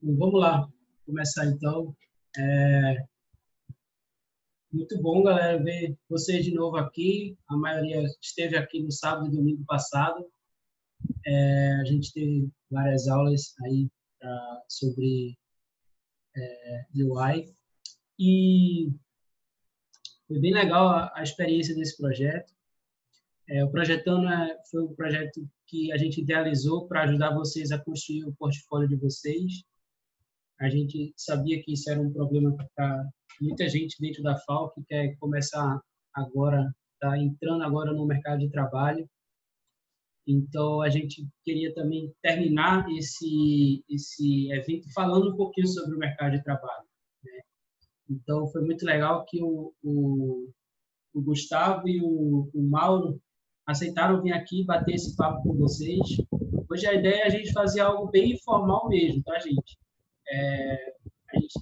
Vamos lá, começar então. É muito bom, galera, ver vocês de novo aqui. A maioria esteve aqui no sábado e domingo passado. A gente teve várias aulas aí sobre UI e foi bem legal a experiência desse projeto. O Projetando foi um projeto que a gente idealizou para ajudar vocês a construir o portfólio de vocês. A gente sabia que isso era um problema para muita gente dentro da FAO que quer começar agora, está entrando agora no mercado de trabalho. Então, a gente queria também terminar esse evento falando um pouquinho sobre o mercado de trabalho, né? Então, foi muito legal que o Gustavo e o Mauro aceitaram vir aqui bater esse papo com vocês. Hoje a ideia é a gente fazer algo bem informal mesmo, tá, gente? A gente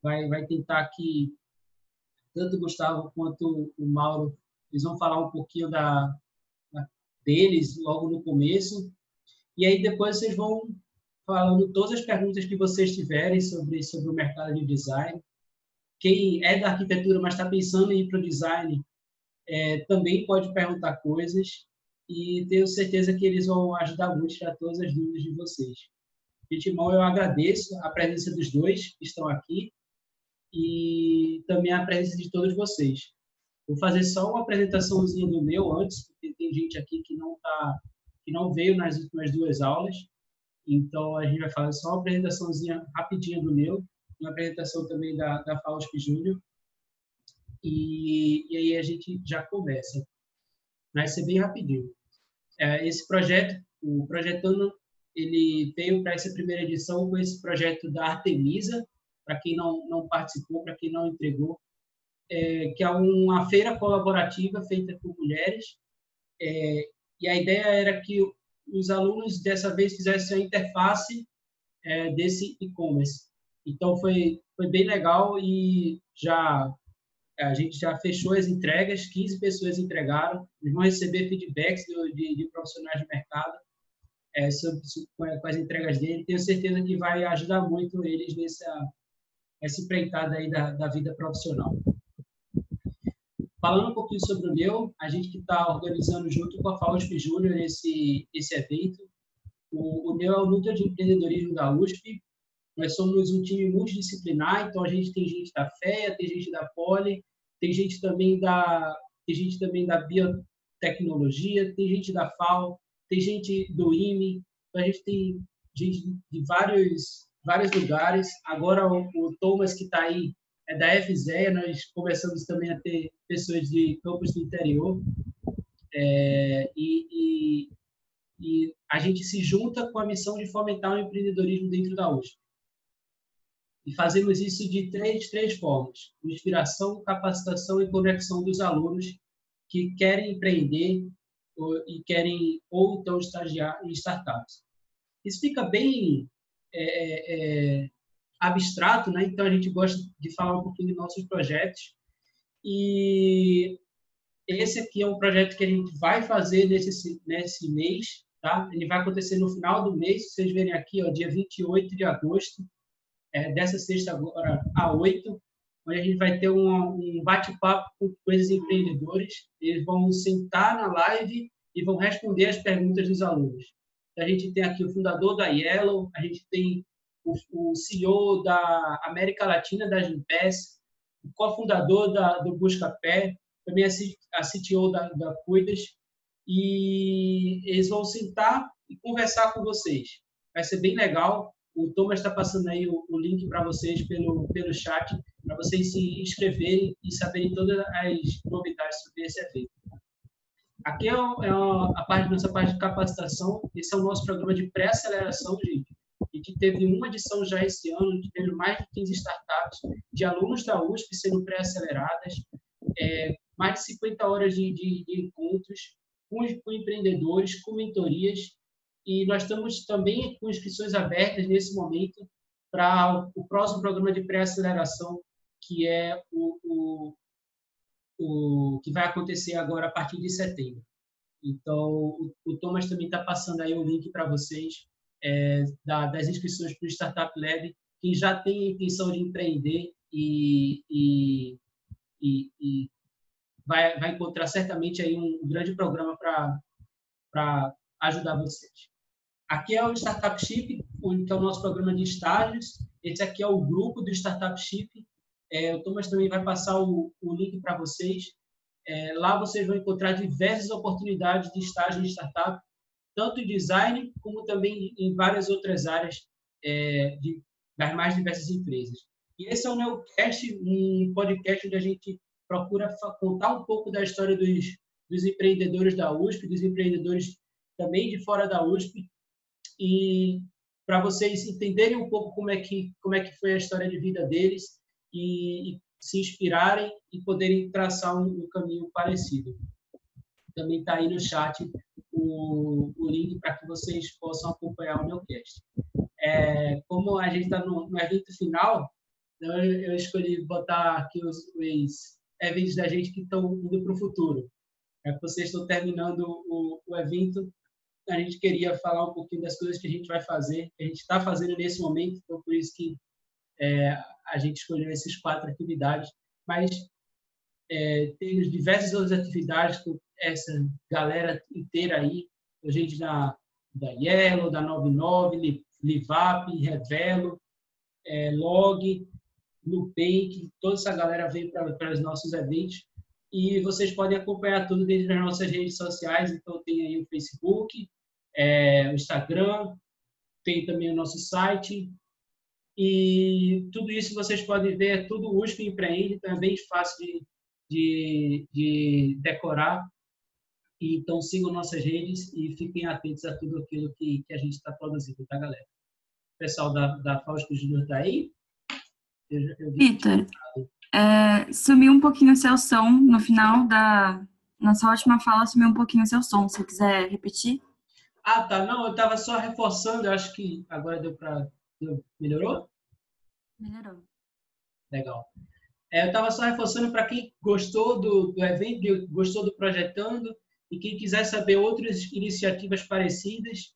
vai tentar aqui, tanto o Gustavo quanto o Mauro, eles vão falar um pouquinho deles logo no começo, e aí depois vocês vão falando todas as perguntas que vocês tiverem sobre o mercado de design. Quem é da arquitetura, mas está pensando em ir para o design, também pode perguntar coisas, e tenho certeza que eles vão ajudar muito a tirar todas as dúvidas de vocês. De antemão, eu agradeço a presença dos dois que estão aqui, e também a presença de todos vocês. Vou fazer só uma apresentaçãozinha do meu antes, porque tem gente aqui que não veio nas últimas duas aulas, então a gente vai fazer só uma apresentaçãozinha rapidinha do meu, uma apresentação também da FAUSP Júnior, e aí a gente já começa. Vai ser bem rapidinho. Esse projeto, o Projetando, ele veio para essa primeira edição com esse projeto da Artemisa, para quem não participou, para quem não entregou, que é uma feira colaborativa feita por mulheres, e a ideia era que os alunos dessa vez fizessem a interface desse e-commerce. Então foi bem legal e a gente já fechou as entregas, 15 pessoas entregaram, eles vão receber feedbacks de profissionais de mercado com as entregas dele. Tenho certeza que vai ajudar muito eles essa empreitada aí da vida profissional. Falando um pouquinho sobre o meu, a gente que está organizando junto com a FAUSP Júnior esse evento. O meu é o Núcleo de Empreendedorismo da USP. Nós somos um time multidisciplinar, então a gente tem gente da FEA, tem gente da Poli, tem gente também da biotecnologia, tem gente da FAO, tem gente do IME, então a gente tem gente de vários lugares. Agora o Thomas, que está aí, é da FZEA, nós começamos também a ter pessoas de campos do interior, e a gente se junta com a missão de fomentar o empreendedorismo dentro da USP. E fazemos isso de três formas: inspiração, capacitação e conexão dos alunos que querem empreender ou então estagiar em startups. Isso fica bem abstrato, né? Então a gente gosta de falar um pouquinho de nossos projetos. E esse aqui é um projeto que a gente vai fazer nesse mês, tá? Ele vai acontecer no final do mês, vocês verem aqui, ó, dia 28 de agosto, dessa sexta agora a 8, onde a gente vai ter um bate-papo com esses empreendedores. Eles vão sentar na live e vão responder as perguntas dos alunos. Então, a gente tem aqui o fundador da Yellow, a gente tem o CEO da América Latina da Gimpass, o cofundador do Buscapé, também a CTO da Cuidas, e eles vão sentar e conversar com vocês. Vai ser bem legal. O Thomas está passando aí o link para vocês pelo chat, para vocês se inscreverem e saberem todas as novidades sobre esse evento. Aqui é nossa parte de capacitação. Esse é o nosso programa de pré-aceleração, gente. A gente teve uma edição já esse ano, a gente teve mais de 15 startups de alunos da USP sendo pré-aceleradas, mais de 50 horas de encontros com empreendedores, com mentorias, e nós estamos também com inscrições abertas nesse momento para o próximo programa de pré-aceleração, que é o que vai acontecer agora a partir de setembro. Então, o Thomas também está passando aí o link para vocês, das inscrições para o Startup Lab, quem já tem a intenção de empreender e vai encontrar certamente aí um grande programa para ajudar vocês. Aqui é o Startupship, que é o nosso programa de estágios. Esse aqui é o grupo do Startupship. O Thomas também vai passar o link para vocês. Lá vocês vão encontrar diversas oportunidades de estágio em startup, tanto em design, como também em várias outras áreas das mais diversas empresas. E esse é o Neocast, um podcast onde a gente procura contar um pouco da história dos empreendedores da USP, dos empreendedores também de fora da USP, e para vocês entenderem um pouco como é que foi a história de vida deles e se inspirarem e poderem traçar um caminho parecido. Também está aí no chat o link para que vocês possam acompanhar o meu cast. Como a gente está no evento final, eu escolhi botar aqui os eventos da gente que estão indo para o futuro. Vocês estão terminando o evento, a gente queria falar um pouquinho das coisas que a gente vai fazer, que a gente está fazendo nesse momento, então por isso que a gente escolheu essas 4 atividades, mas temos diversas outras atividades com essa galera inteira aí, a gente da Yellow, da 99, Livap, Revelo, Log, Nubank, toda essa galera vem para os nossos eventos, e vocês podem acompanhar tudo dentro das nossas redes sociais. Então tem aí o Facebook, o Instagram, tem também o nosso site, e tudo isso vocês podem ver, é tudo USP Empreende, então é bem fácil de decorar. Então sigam nossas redes e fiquem atentos a tudo aquilo que a gente está produzindo, tá, galera? O pessoal da Fausto Júnior está aí? Vitor, sumiu um pouquinho o seu som no final da nossa última fala, sumiu um pouquinho o seu som. Se você quiser repetir? Tá. Não, eu estava só reforçando, eu acho que agora deu para... Melhorou? Melhorou. Legal. Eu estava só reforçando para quem gostou do evento, gostou do Projetando, e quem quiser saber outras iniciativas parecidas,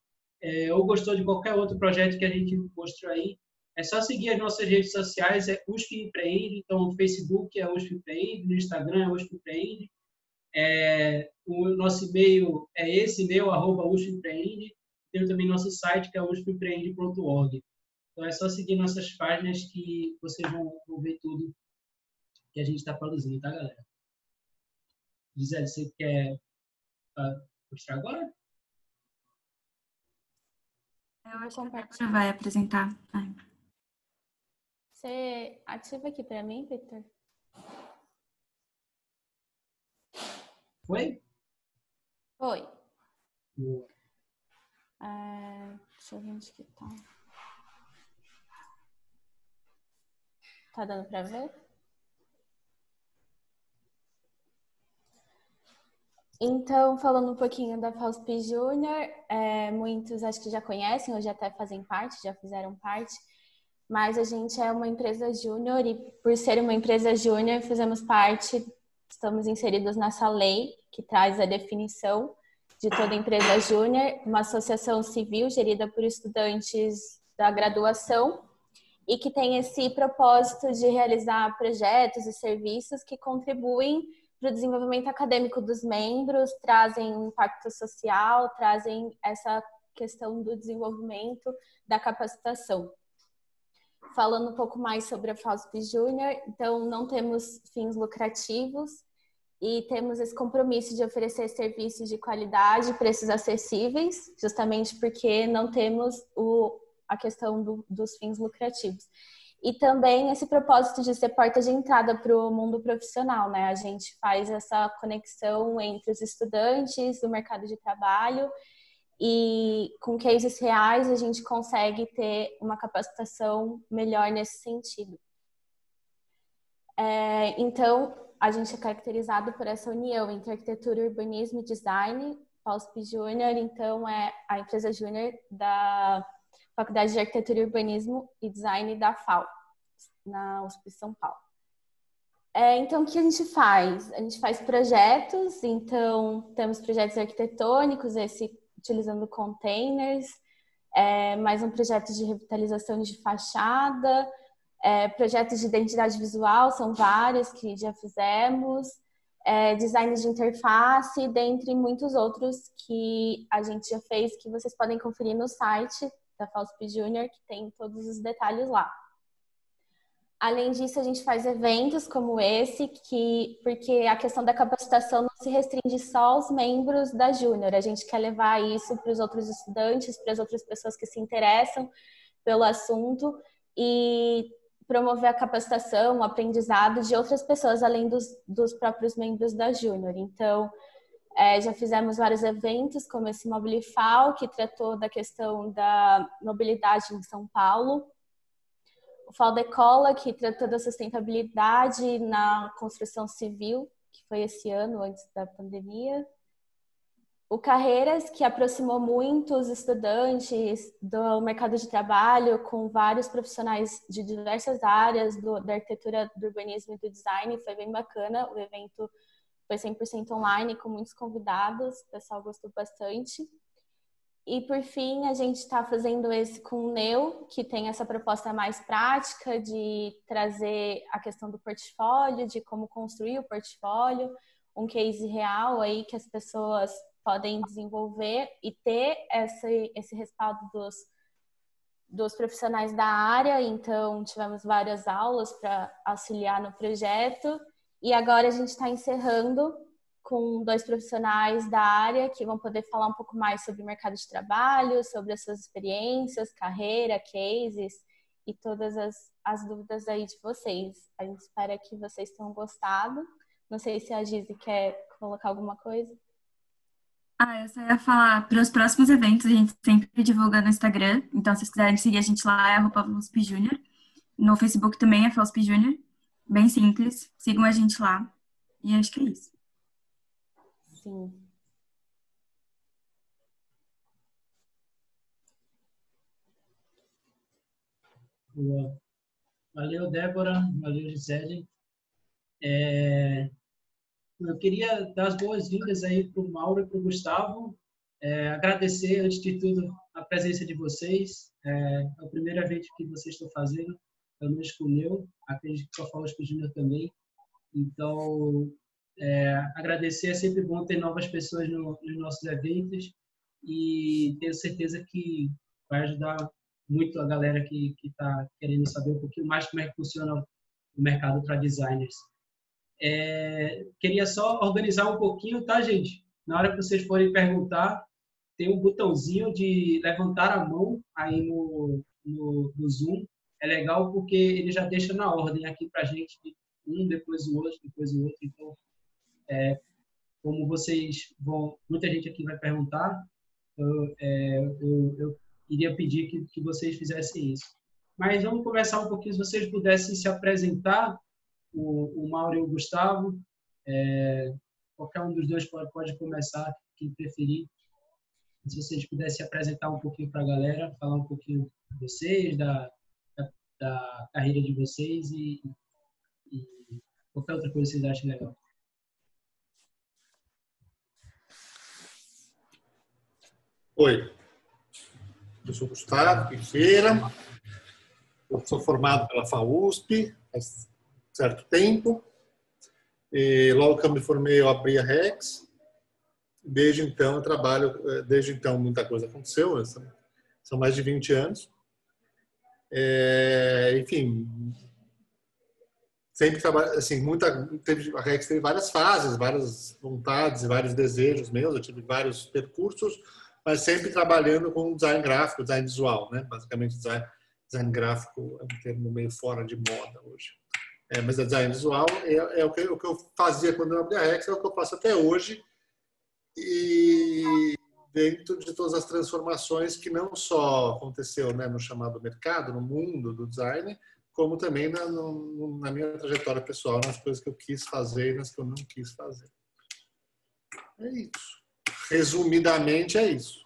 ou gostou de qualquer outro projeto que a gente mostrou aí, é só seguir as nossas redes sociais, é USP Empreende, então o Facebook é USP Empreende, no Instagram é USP Empreende, o nosso e-mail é esse e-mail, @uspempreende, tem também nosso site que é uspempreende.org. Então é só seguir nossas páginas que vocês vão ver tudo que a gente está produzindo, tá, galera? Gisele, você quer mostrar agora? Eu acho que a Paty vai apresentar. Você ativa aqui para mim, Vitor? Foi? Foi. Boa. Deixa eu ver onde que tá. Tá dando para ver? Então, falando um pouquinho da FAUSP Júnior, muitos acho que já conhecem ou já até fazem parte, já fizeram parte, mas a gente é uma empresa júnior e por ser uma empresa júnior, fizemos parte, estamos inseridos nessa lei que traz a definição de toda empresa júnior, uma associação civil gerida por estudantes da graduação e que tem esse propósito de realizar projetos e serviços que contribuem para o desenvolvimento acadêmico dos membros, trazem impacto social, trazem essa questão do desenvolvimento da capacitação. Falando um pouco mais sobre a FAUSP Júnior, então não temos fins lucrativos e temos esse compromisso de oferecer serviços de qualidade, preços acessíveis, justamente porque não temos a questão dos fins lucrativos. E também esse propósito de ser porta de entrada para o mundo profissional, né? A gente faz essa conexão entre os estudantes do mercado de trabalho e com cases reais a gente consegue ter uma capacitação melhor nesse sentido. Então, a gente é caracterizado por essa união entre arquitetura, urbanismo e design. FAUSP Júnior, então, é a empresa júnior da Faculdade de Arquitetura, Urbanismo e Design da FAU, na USP São Paulo. Então, o que a gente faz? A gente faz projetos, então temos projetos arquitetônicos, utilizando containers, mais um projeto de revitalização de fachada, projetos de identidade visual, são vários que já fizemos, design de interface, dentre muitos outros que a gente já fez, que vocês podem conferir no site da FAUSP Júnior, que tem todos os detalhes lá. Além disso, a gente faz eventos como esse, porque a questão da capacitação não se restringe só aos membros da Júnior. A gente quer levar isso para os outros estudantes, para as outras pessoas que se interessam pelo assunto e promover a capacitação, o aprendizado de outras pessoas, além dos próprios membros da Júnior. Então, já fizemos vários eventos, como esse Mobilifal, que tratou da questão da mobilidade em São Paulo. O Faldecola, que tratou da sustentabilidade na construção civil, que foi esse ano, antes da pandemia. O Carreiras, que aproximou muito os estudantes do mercado de trabalho, com vários profissionais de diversas áreas, da arquitetura, do urbanismo e do design. Foi bem bacana. O evento foi 100% online, com muitos convidados. O pessoal gostou bastante. E, por fim, a gente está fazendo esse com o Neu, que tem essa proposta mais prática de trazer a questão do portfólio, de como construir o portfólio, um case real aí que as pessoas podem desenvolver e ter esse respaldo dos profissionais da área. Então, tivemos várias aulas para auxiliar no projeto. E agora a gente está encerrando com 2 profissionais da área que vão poder falar um pouco mais sobre o mercado de trabalho, sobre as suas experiências, carreira, cases e todas as dúvidas aí de vocês. A gente espera que vocês tenham gostado. Não sei se a Gizi quer colocar alguma coisa. Eu só ia falar, para os próximos eventos, a gente sempre divulga no Instagram. Então, se vocês quiserem seguir a gente lá, é @FAUSPJúnior. No Facebook também é FAUSP Júnior. Bem simples. Sigam a gente lá. E acho que é isso. Sim. Boa. Valeu, Débora. Valeu, Gisele. Eu queria dar as boas-vindas aí para o Mauro e para o Gustavo. Agradecer, antes de tudo, a presença de vocês. É o primeiro evento que vocês estão fazendo, pelo menos com o meu, acredito que com a FAUSP Júnior também. Então, agradecer, é sempre bom ter novas pessoas nos nossos eventos e tenho certeza que vai ajudar muito a galera que está querendo saber um pouquinho mais como é que funciona o mercado para designers. Queria só organizar um pouquinho, tá, gente? Na hora que vocês forem perguntar, tem um botãozinho de levantar a mão aí no Zoom. É legal porque ele já deixa na ordem aqui para a gente, um, depois o outro, depois o outro. Então, como vocês vão... Muita gente aqui vai perguntar, eu iria pedir que vocês fizessem isso. Mas vamos conversar um pouquinho, se vocês pudessem se apresentar, o Mauro e o Gustavo. Qualquer um dos dois pode começar, quem preferir. Se vocês pudessem se apresentar um pouquinho para a galera, falar um pouquinho de vocês, da carreira de vocês e qualquer outra coisa que vocês achem legal. Oi, eu sou Gustavo Teixeira, eu sou formado pela FAUSP há certo tempo. E logo que eu me formei, eu abri a Rex. Desde então, eu trabalho. Desde então, muita coisa aconteceu. São mais de 20 anos. Enfim, sempre trabalho. Assim, a Rex teve várias fases, várias vontades, vários desejos meus. Eu tive vários percursos, mas sempre trabalhando com design gráfico, design visual, né? Basicamente, design gráfico é um termo meio fora de moda hoje. Mas a design visual é o que eu fazia quando eu abri a Rex, é o que eu faço até hoje. E dentro de todas as transformações que não só aconteceu, né, no chamado mercado, no mundo do design, como também na minha trajetória pessoal, nas coisas que eu quis fazer e nas que eu não quis fazer. É isso. Resumidamente, é isso.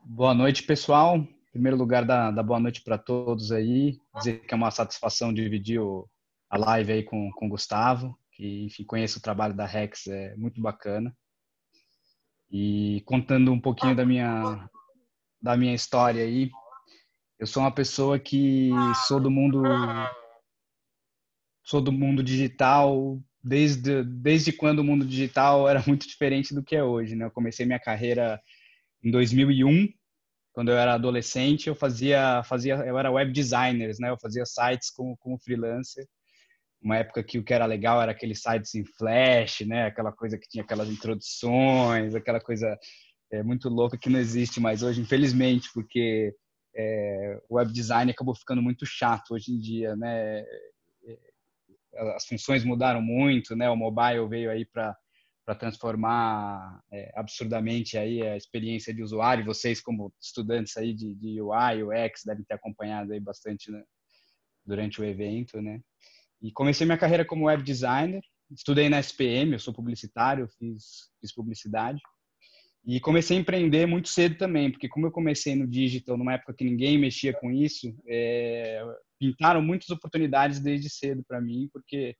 Boa noite, pessoal. Em primeiro lugar, dar boa noite para todos aí. Dizer que é uma satisfação dividir a live aí com o Gustavo, que, enfim, conheço o trabalho da Rex, é muito bacana. E contando um pouquinho da minha história aí, eu sou uma pessoa que sou do mundo digital desde quando o mundo digital era muito diferente do que é hoje, né? Eu comecei minha carreira em 2001, quando eu era adolescente. Eu era web designer, né? Eu fazia sites como freelancer. Uma época que o que era legal era aqueles sites em Flash, né? Aquela coisa que tinha aquelas introduções, aquela coisa muito louca que não existe mais hoje, infelizmente, porque o web design acabou ficando muito chato hoje em dia, né? As funções mudaram muito, né? O mobile veio aí para transformar absurdamente aí a experiência de usuário. Vocês, como estudantes aí de UI, UX, devem ter acompanhado aí bastante, né, durante o evento, né? E comecei minha carreira como web designer, estudei na SPM, eu sou publicitário, fiz publicidade. E comecei a empreender muito cedo também, porque como eu comecei no digital, numa época que ninguém mexia com isso, pintaram muitas oportunidades desde cedo para mim, porque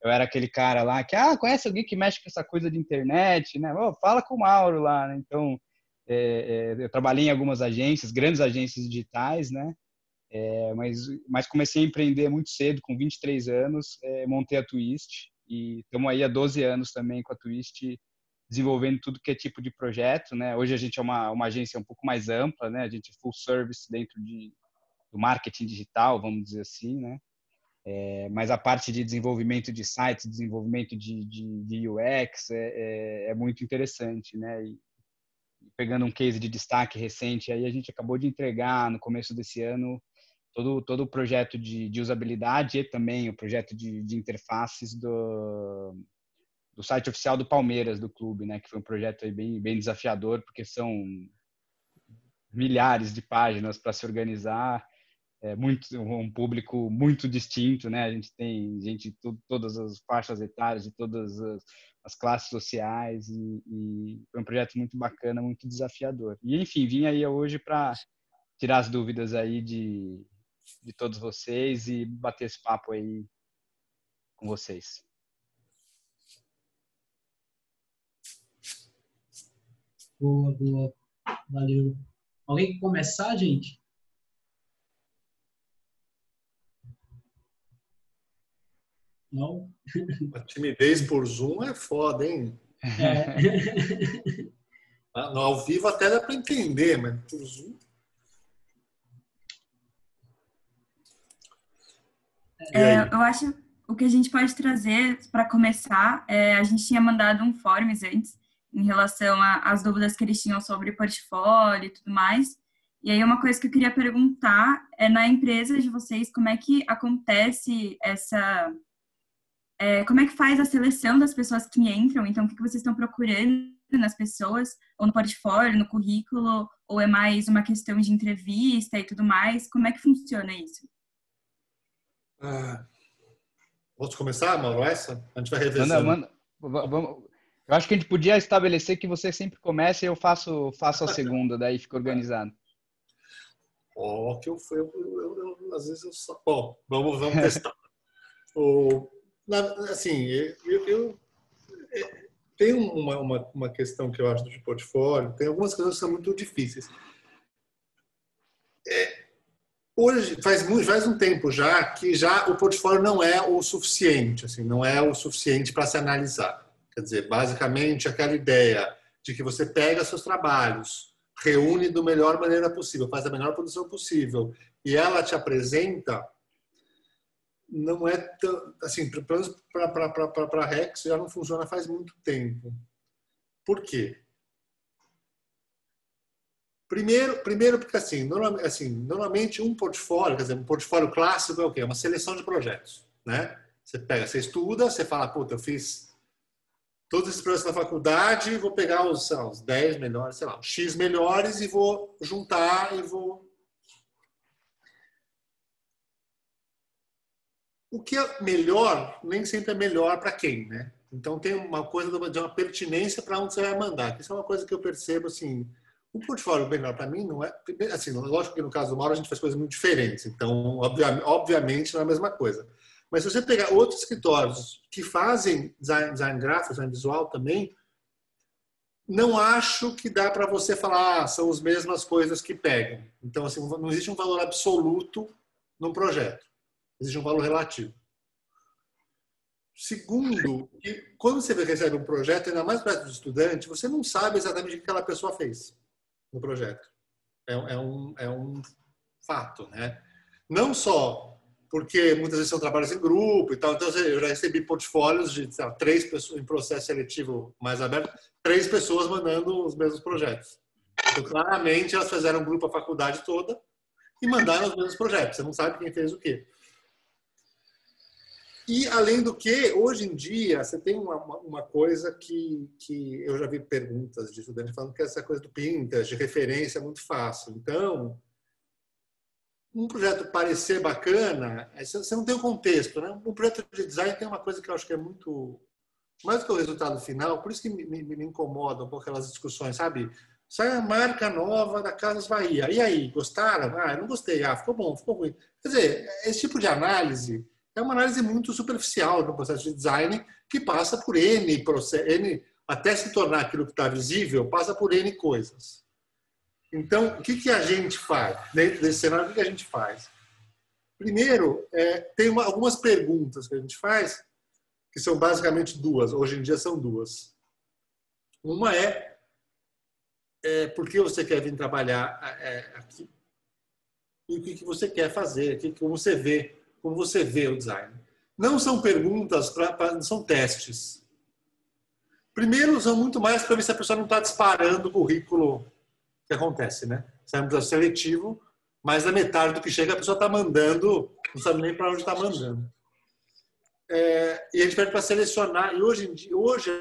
eu era aquele cara lá que, conhece alguém que mexe com essa coisa de internet, né? Oh, fala com o Mauro lá, né? Então, eu trabalhei em algumas agências, grandes agências digitais, né? Mas comecei a empreender muito cedo, com 23 anos, montei a Twist, e estamos aí há 12 anos também com a Twist, desenvolvendo tudo que é tipo de projeto, né? Hoje a gente é uma agência um pouco mais ampla, né? A gente é full service dentro do marketing digital, vamos dizer assim, né? Mas a parte de desenvolvimento de sites, desenvolvimento de UX é muito interessante, né? E pegando um case de destaque recente, aí a gente acabou de entregar no começo desse ano todo o projeto de usabilidade e também o projeto de interfaces do site oficial do Palmeiras, do clube, né? Que foi um projeto aí bem desafiador, porque são milhares de páginas para se organizar, um público muito distinto, né? A gente tem gente de todas as faixas etárias, de todas as classes sociais, e foi um projeto muito bacana, muito desafiador. E enfim, vim aí hoje para tirar as dúvidas aí de todos vocês e bater esse papo aí com vocês. Boa, boa. Valeu. Alguém quer começar, gente? Não? A timidez por Zoom é foda, hein? No ao vivo até dá para entender, mas por Zoom... Eu acho o que a gente pode trazer para começar, a gente tinha mandado um forms antes em relação às dúvidas que eles tinham sobre portfólio e tudo mais. E aí uma coisa que eu queria perguntar é na empresa de vocês, como é que acontece como é que faz a seleção das pessoas que entram? Então, o que vocês estão procurando nas pessoas, ou no portfólio, no currículo, ou é mais uma questão de entrevista e tudo mais? Como é que funciona isso? Posso começar, Mauro, essa? A gente vai revezando. Manda. Vamos. Eu acho que a gente podia estabelecer que você sempre começa e eu faço a segunda, daí fica organizado. Que eu às vezes eu só... Bom, vamos testar. Assim, tem uma questão que eu acho de portfólio, tem algumas coisas que são muito difíceis. Hoje, faz um tempo já que o portfólio não é o suficiente, assim, não é o suficiente para se analisar. Quer dizer, basicamente, aquela ideia de que você pega seus trabalhos, reúne da melhor maneira possível, faz a melhor produção possível e ela te apresenta, não é tão, assim, pelo menos para a Rex já não funciona faz muito tempo. Por quê? Primeiro porque assim, normalmente um portfólio, quer dizer, um portfólio clássico é o quê? É uma seleção de projetos, né? Você estuda, você fala, puta, eu fiz todos esses projetos na faculdade, vou pegar os 10 melhores, sei lá, os X melhores e vou juntar e vou... O que é melhor, nem sempre é melhor para quem, né? Então tem uma coisa de uma pertinência para onde você vai mandar. Isso é uma coisa que eu percebo, assim, o portfólio melhor para mim não é... Assim, lógico que no caso do Mauro a gente faz coisas muito diferentes, então, obviamente, não é a mesma coisa. Mas se você pegar outros escritórios que fazem design gráfico, design visual também, não acho que dá para você falar, são as mesmas coisas que pegam. Então, assim, não existe um valor absoluto num projeto. Existe um valor relativo. Segundo, que quando você recebe um projeto, ainda mais para o estudante, você não sabe exatamente o que aquela pessoa fez no projeto. É um fato, né? Não só porque muitas vezes são trabalhos em grupo e tal. Então, eu já recebi portfólios de 3 pessoas em processo seletivo mais aberto, 3 pessoas mandando os mesmos projetos. Então, claramente, elas fizeram um grupo a faculdade toda e mandaram os mesmos projetos. Você não sabe quem fez o quê. E, além do que, hoje em dia, você tem uma coisa que eu já vi perguntas de estudantes falando que essa coisa do Pinterest, de referência, é muito fácil. Então, um projeto parecer bacana, você não tem o contexto, né? Um projeto de design tem uma coisa que eu acho que é muito... Mais do que o resultado final, por isso que me incomoda um pouco aquelas discussões, sabe? Sai a marca nova da Casas Bahia. E aí, gostaram? Ah, eu não gostei. Ah, ficou bom, ficou ruim. Quer dizer, esse tipo de análise é uma análise muito superficial no processo de design que passa por N, até se tornar aquilo que está visível, passa por N coisas. Então, o que a gente faz? Dentro desse cenário, o que a gente faz? Primeiro, tem algumas perguntas que a gente faz, que são basicamente 2. Hoje em dia são 2. Uma por que você quer vir trabalhar aqui? E o que você quer fazer? Como você vê o design? Não são perguntas, são testes. Primeiro, são muito mais para ver se a pessoa não está disparando o currículo que acontece, né? Sai um processo seletivo, mais da metade do que chega a pessoa está mandando, não sabe nem para onde está mandando. E a gente pede para selecionar, e hoje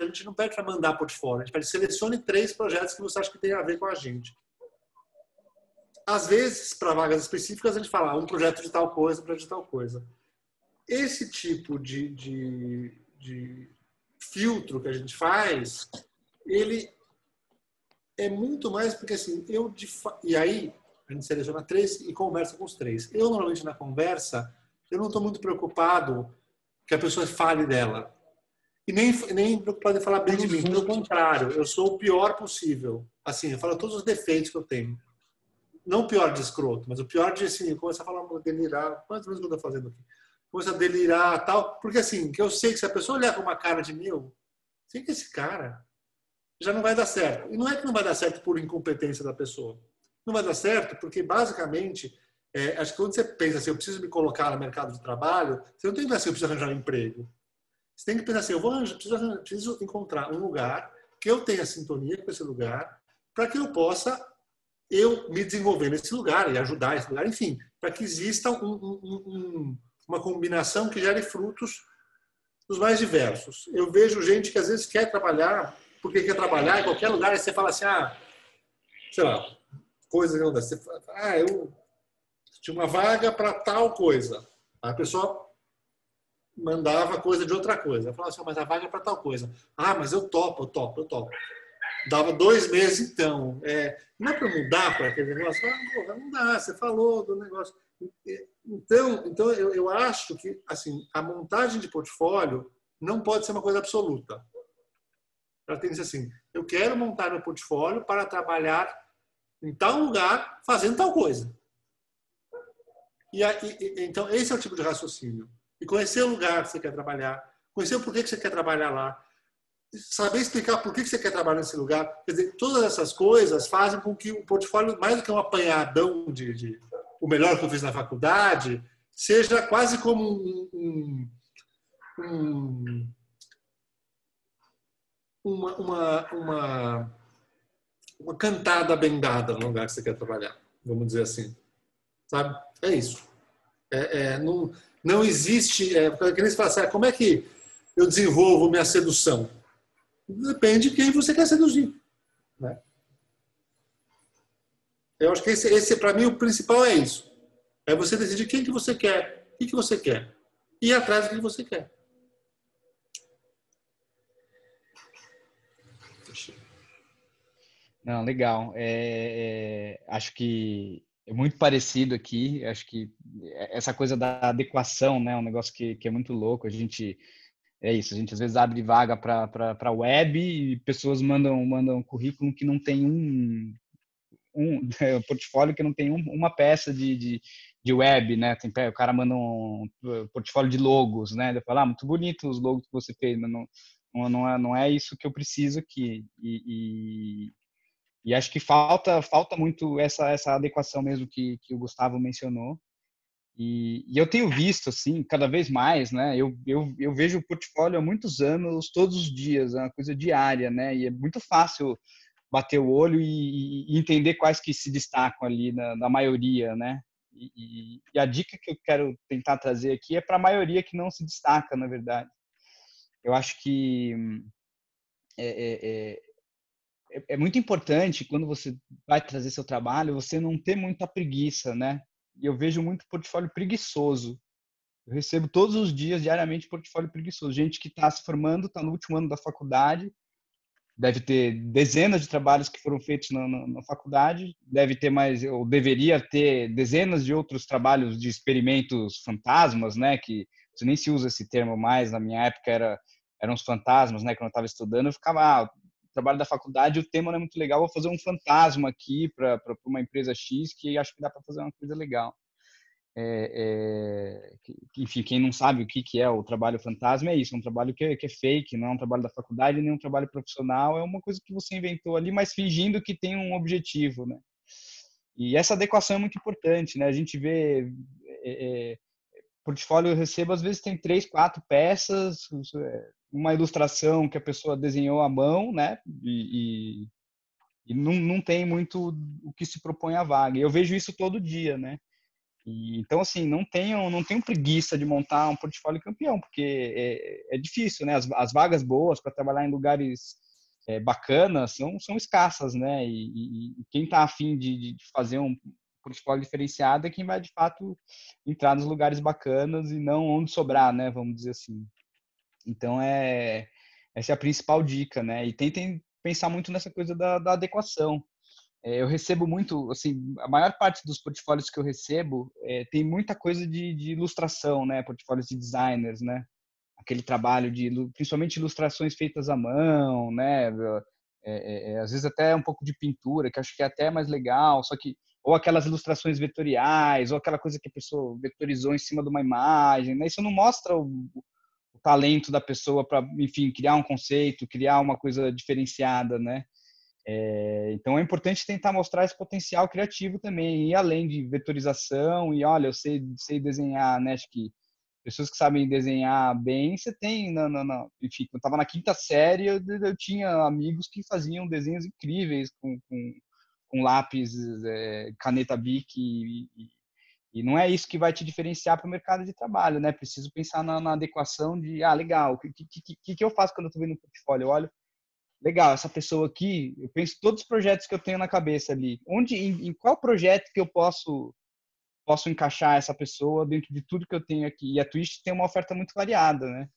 a gente não pede para mandar portfólio, a gente pede selecione 3 projetos que você acha que tem a ver com a gente. Às vezes, para vagas específicas, a gente fala um projeto de tal coisa, um projeto de tal coisa. Esse tipo de filtro que a gente faz, ele é muito mais porque assim, e aí a gente seleciona 3 e conversa com os 3. Eu, normalmente, na conversa, eu não estou muito preocupado que a pessoa fale dela. E nem preocupado em falar bem de mim. Pelo contrário, eu sou o pior possível. Assim, eu falo todos os defeitos que eu tenho. Não o pior de escroto, mas o pior de, assim, começar a falar, delirar. Quantas vezes que eu estou fazendo aqui? Começa a delirar e tal. Porque, assim, que eu sei que se a pessoa olhar com uma cara de sei que esse cara já não vai dar certo. E não é que não vai dar certo por incompetência da pessoa. Não vai dar certo porque, basicamente, acho que quando você pensa assim, eu preciso me colocar no mercado de trabalho, você não tem que pensar assim, eu preciso arranjar um emprego. Você tem que pensar assim, eu preciso encontrar um lugar que eu tenha sintonia com esse lugar para que eu possa me desenvolver nesse lugar e ajudar esse lugar, enfim, para que exista uma combinação que gere frutos dos mais diversos. Eu vejo gente que às vezes quer trabalhar, porque quer trabalhar em qualquer lugar, e você fala assim, sei lá, coisa que não dá. Você fala, eu tinha uma vaga para tal coisa. A pessoa mandava coisa de outra coisa. Eu falava assim, mas a vaga é para tal coisa. Mas eu topo. Dava 2 meses, então. Não é para mudar para aquele negócio? Não dá, você falou do negócio. Então eu acho que assim, a montagem de portfólio não pode ser uma coisa absoluta. Ela tem que ser assim, eu quero montar meu portfólio para trabalhar em tal lugar fazendo tal coisa. Então, esse é o tipo de raciocínio. E conhecer o lugar que você quer trabalhar, conhecer o porquê que você quer trabalhar lá, saber explicar por que você quer trabalhar nesse lugar. Quer dizer, todas essas coisas fazem com que o portfólio, mais do que um apanhadão de o melhor que eu fiz na faculdade, seja quase como uma cantada bem-dada no lugar que você quer trabalhar, vamos dizer assim. Sabe? É isso. Não existe... que nem se fala assim, como é que eu desenvolvo minha sedução? Depende de quem você quer seduzir. Né? Eu acho que esse para mim, o principal é isso. É você decidir quem que você quer, o que você quer. E ir atrás do que você quer. Não, legal. Acho que é muito parecido aqui. Acho que essa coisa da adequação, né, é um negócio que é muito louco. A gente é isso, a gente às vezes abre vaga para web e pessoas mandam currículo que não tem um portfólio que não tem uma peça de web, né? O cara manda um portfólio de logos, né? Ele fala, muito bonito os logos que você fez, mas não é isso que eu preciso aqui. E acho que falta muito essa adequação mesmo que o Gustavo mencionou. E eu tenho visto, assim, cada vez mais, né? Eu vejo o portfólio há muitos anos, todos os dias, é uma coisa diária, né? E é muito fácil bater o olho e entender quais que se destacam ali na maioria, né? E a dica que eu quero tentar trazer aqui é para a maioria que não se destaca, na verdade. Eu acho que é muito importante, quando você vai trazer seu trabalho, você não ter muita preguiça, né? E eu vejo muito portfólio preguiçoso. Eu recebo todos os dias, diariamente, portfólio preguiçoso. Gente que está se formando, está no último ano da faculdade, deve ter dezenas de trabalhos que foram feitos na faculdade, deve ter mais, ou deveria ter dezenas de outros trabalhos de experimentos fantasmas, né? Que você nem se usa esse termo mais. Na minha época eram os fantasmas, né? Quando eu estava estudando, eu ficava, trabalho da faculdade, o tema não é muito legal, vou fazer um fantasma aqui para uma empresa X que acho que dá para fazer uma coisa legal. Enfim, quem não sabe o que é o trabalho fantasma, é isso, é um trabalho que é fake, não é um trabalho da faculdade, nem um trabalho profissional, é uma coisa que você inventou ali, mas fingindo que tem um objetivo, né? E essa adequação é muito importante, né? A gente vê portfólio, eu recebo, às vezes tem 3, 4 peças, uma ilustração que a pessoa desenhou à mão, né? E não tem muito o que se propõe à vaga. E eu vejo isso todo dia, né? Então, assim, não tenham preguiça de montar um portfólio campeão, porque é difícil, né? As vagas boas para trabalhar em lugares bacanas são escassas, né? E quem está afim de fazer um portfólio diferenciado é quem vai, de fato, entrar nos lugares bacanas e não onde sobrar, né? Vamos dizer assim. Então, essa é a principal dica, né? E tentem pensar muito nessa coisa da adequação. Eu recebo muito, assim, a maior parte dos portfólios que eu recebo tem muita coisa de ilustração, né? Portfólios de designers, né? Aquele trabalho principalmente ilustrações feitas à mão, né? Às vezes até um pouco de pintura, que acho que é até mais legal, só que ou aquelas ilustrações vetoriais, ou aquela coisa que a pessoa vetorizou em cima de uma imagem, né? Isso não mostra o talento da pessoa para, enfim, criar um conceito, criar uma coisa diferenciada, né? Então é importante tentar mostrar esse potencial criativo também, e além de vetorização, e olha, eu sei desenhar, né? Acho que pessoas que sabem desenhar bem, você tem, enfim, quando eu estava na quinta série, eu tinha amigos que faziam desenhos incríveis com lápis, caneta Bic, e não é isso que vai te diferenciar para o mercado de trabalho, né? Preciso pensar na adequação de, legal, o que eu faço quando eu estou vendo um portfólio? Eu olho, legal, essa pessoa aqui, eu penso todos os projetos que eu tenho na cabeça ali. Em qual projeto que eu posso encaixar essa pessoa dentro de tudo que eu tenho aqui? E a Twist tem uma oferta muito variada, né?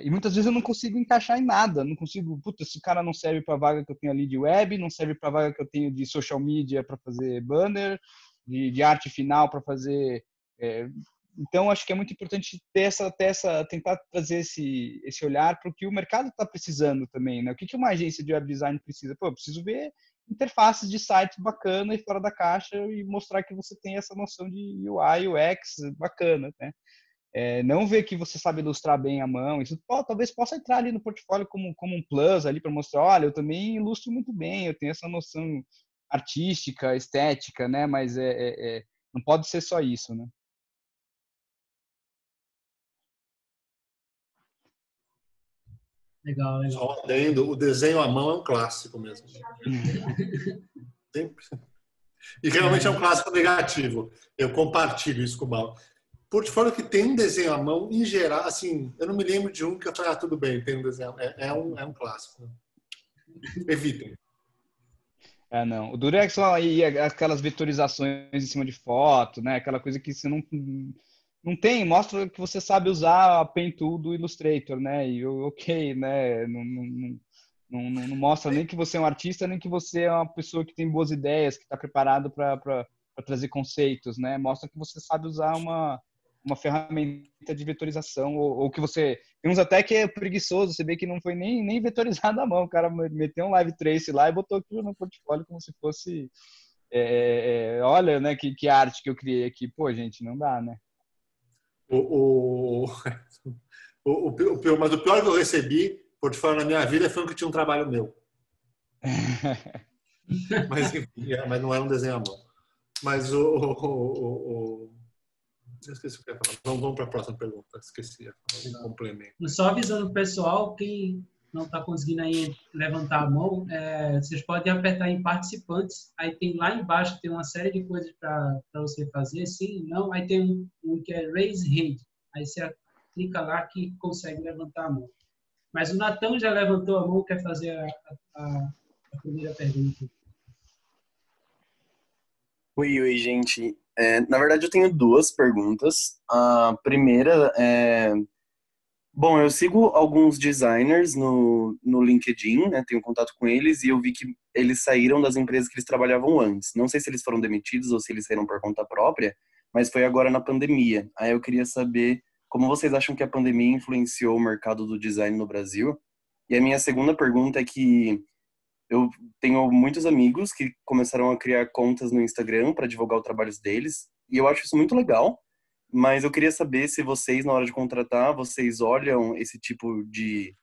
E muitas vezes eu não consigo encaixar em nada. Não consigo, esse cara não serve para a vaga que eu tenho ali de web, não serve para a vaga que eu tenho de social media para fazer banner, de arte final para fazer... Então, acho que é muito importante tentar trazer esse olhar para o que o mercado está precisando também, né? O que uma agência de web design precisa? Eu preciso ver interfaces de sites bacana e fora da caixa e mostrar que você tem essa noção de UI, UX bacana, né? Não ver que você sabe ilustrar bem a mão. Isso talvez possa entrar ali no portfólio como um plus ali para mostrar, olha, eu também ilustro muito bem, eu tenho essa noção artística, estética, né? Mas não pode ser só isso, né? Legal, legal. Só adendo, o desenho à mão é um clássico mesmo. Sempre. E realmente é um clássico negativo. Eu compartilho isso com o Mauro. Portfólio que tem um desenho à mão, em geral, assim, eu não me lembro de um que eu falei, tudo bem, tem um desenho. É um clássico. Né? Evitem. Não. O duro é só aquelas vetorizações em cima de foto, né? Aquela coisa que você não tem, mostra que você sabe usar a Paint do Illustrator, né? E ok, né? Não mostra nem que você é um artista, nem que você é uma pessoa que tem boas ideias, que está preparado para trazer conceitos, né? Mostra que você sabe usar uma ferramenta de vetorização, ou que você... Tem uns até que é preguiçoso, você vê que não foi nem vetorizado à mão, o cara meteu um live trace lá e botou aquilo no portfólio como se fosse... olha, né, que arte que eu criei aqui. Pô, gente, não dá, né? Mas o pior que eu recebi, portfólio na minha vida, foi um que tinha um trabalho meu. Mas, enfim, mas não era um desenho à mão. Mas eu esqueci o que eu ia falar. Vamos para a próxima pergunta. Esqueci. Um complemento. Só avisando o pessoal, quem não está conseguindo aí levantar a mão, vocês podem apertar em participantes. Aí tem lá embaixo, tem uma série de coisas para você fazer. Sim, não. Aí tem um que é Raise Hand. Aí você clica lá que consegue levantar a mão. Mas o Natão já levantou a mão, quer fazer a primeira pergunta. Oi, gente. Na verdade, eu tenho duas perguntas. A primeira é... Bom, eu sigo alguns designers no LinkedIn, né? Tenho contato com eles e eu vi que eles saíram das empresas que eles trabalhavam antes. Não sei se eles foram demitidos ou se eles saíram por conta própria, mas foi agora na pandemia. Aí eu queria saber como vocês acham que a pandemia influenciou o mercado do design no Brasil. E a minha segunda pergunta é que eu tenho muitos amigos que começaram a criar contas no Instagram para divulgar os trabalhos deles, e eu acho isso muito legal, mas eu queria saber se vocês, na hora de contratar, vocês olham esse tipo de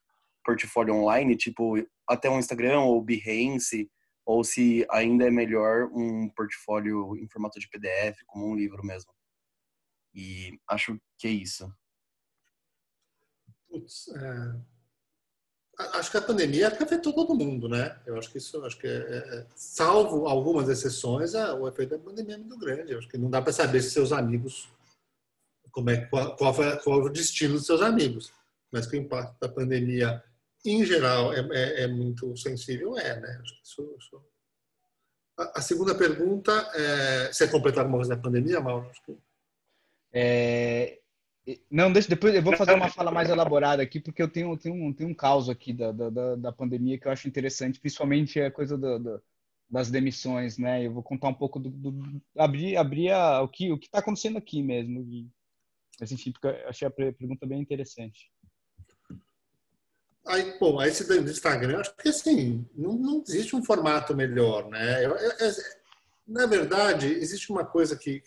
portfólio online, tipo até um Instagram ou Behance, ou se ainda é melhor um portfólio em formato de PDF, como um livro mesmo. E acho que é isso. Putz, acho que a pandemia afetou todo mundo, né? Eu acho que salvo algumas exceções, o efeito da pandemia é muito grande. Eu acho que não dá para saber se seus amigos, qual foi o destino dos seus amigos, mas que o impacto da pandemia, em geral, é muito sensível, né? Acho que A segunda pergunta é: você completar alguma coisa da pandemia, Mauro? Acho que... Não, depois eu vou fazer uma fala mais elaborada aqui, porque eu tenho um caos aqui da pandemia que eu acho interessante, principalmente a coisa das demissões, né? Eu vou contar um pouco abrir o que está acontecendo aqui mesmo. Mas enfim, porque eu achei a pergunta bem interessante. Aí esse do Instagram, acho que assim, não existe um formato melhor, né? Na verdade, existe uma coisa que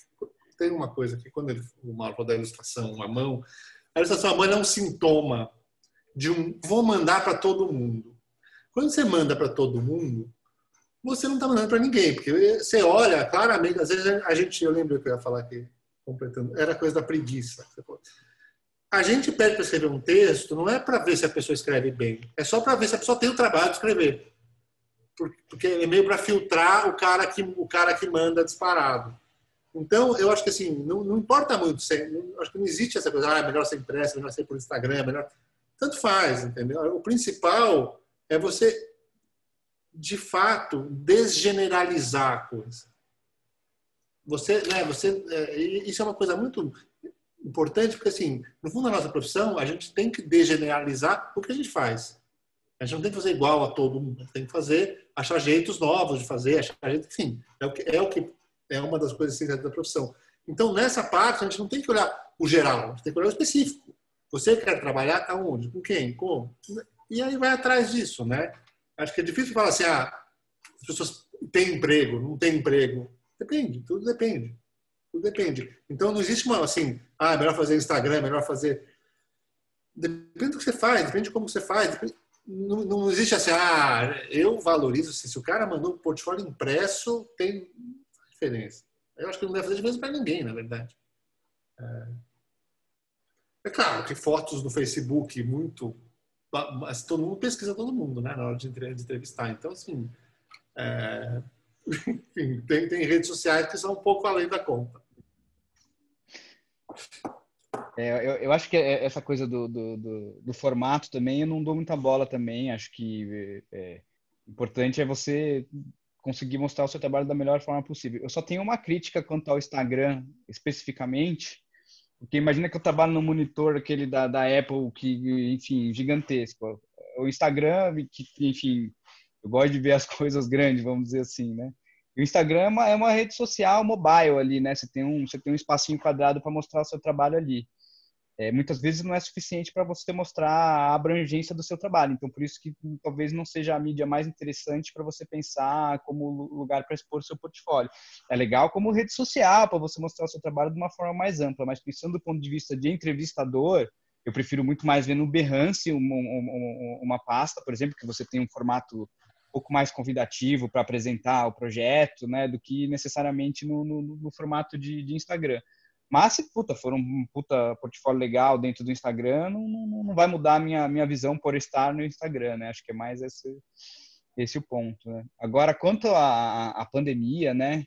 tem uma coisa que quando o Mauro falou da ilustração à mão, a ilustração à mão é um sintoma de vou mandar para todo mundo. Quando você manda para todo mundo, você não está mandando para ninguém, porque você olha claramente, às vezes eu lembro que eu ia falar aqui, completando, era coisa da preguiça. A gente pede para escrever um texto, não é para ver se a pessoa escreve bem, é só para ver se a pessoa tem o trabalho de escrever. Porque é meio para filtrar o cara que manda disparado. Então, eu acho que assim, não importa muito, acho que não existe essa coisa, é melhor ser impresso, melhor ser por Instagram, melhor... Tanto faz, entendeu? O principal é você, de fato, desgeneralizar a coisa. Isso é uma coisa muito importante, porque assim, no fundo da nossa profissão, a gente tem que desgeneralizar o que a gente faz. A gente não tem que fazer igual a todo mundo, a gente tem que achar jeitos novos de fazer, enfim, é uma das coisas essenciais da profissão. Então, nessa parte, a gente não tem que olhar o geral, a gente tem que olhar o específico. Você quer trabalhar aonde? Com quem? Como? E aí vai atrás disso, né? Acho que é difícil falar assim, as pessoas têm emprego, não têm emprego. Depende, tudo depende. Tudo depende. Então, não existe uma, assim, é melhor fazer Instagram, é melhor fazer... Depende do que você faz, depende de como você faz. Não existe assim, eu valorizo, se o cara mandou um portfólio impresso, tem... diferença. Eu acho que não deve fazer diferença para ninguém, na verdade. É claro que fotos no Facebook mas todo mundo pesquisa todo mundo, né, na hora de entrevistar. Então, assim, enfim, tem redes sociais que são um pouco além da conta. Eu acho que essa coisa do formato também, eu não dou muita bola também. Acho que importante é você conseguir mostrar o seu trabalho da melhor forma possível. Eu só tenho uma crítica quanto ao Instagram, especificamente, porque imagina que eu trabalho no monitor aquele da Apple, que, enfim, gigantesco. O Instagram, que, enfim, eu gosto de ver as coisas grandes, vamos dizer assim, né? E o Instagram é uma rede social mobile ali, né? Você tem um espacinho quadrado para mostrar o seu trabalho ali. Muitas vezes não é suficiente para você mostrar a abrangência do seu trabalho. Então, por isso que talvez não seja a mídia mais interessante para você pensar como lugar para expor o seu portfólio. É legal como rede social, para você mostrar o seu trabalho de uma forma mais ampla, mas pensando do ponto de vista de entrevistador, eu prefiro muito mais ver no Behance uma pasta, por exemplo, que você tem um formato um pouco mais convidativo para apresentar o projeto, né, do que necessariamente no formato de Instagram. Mas se for um puta portfólio legal dentro do Instagram, não vai mudar a minha visão por estar no Instagram, né? Acho que é mais esse o ponto, né? Agora, quanto à pandemia, né?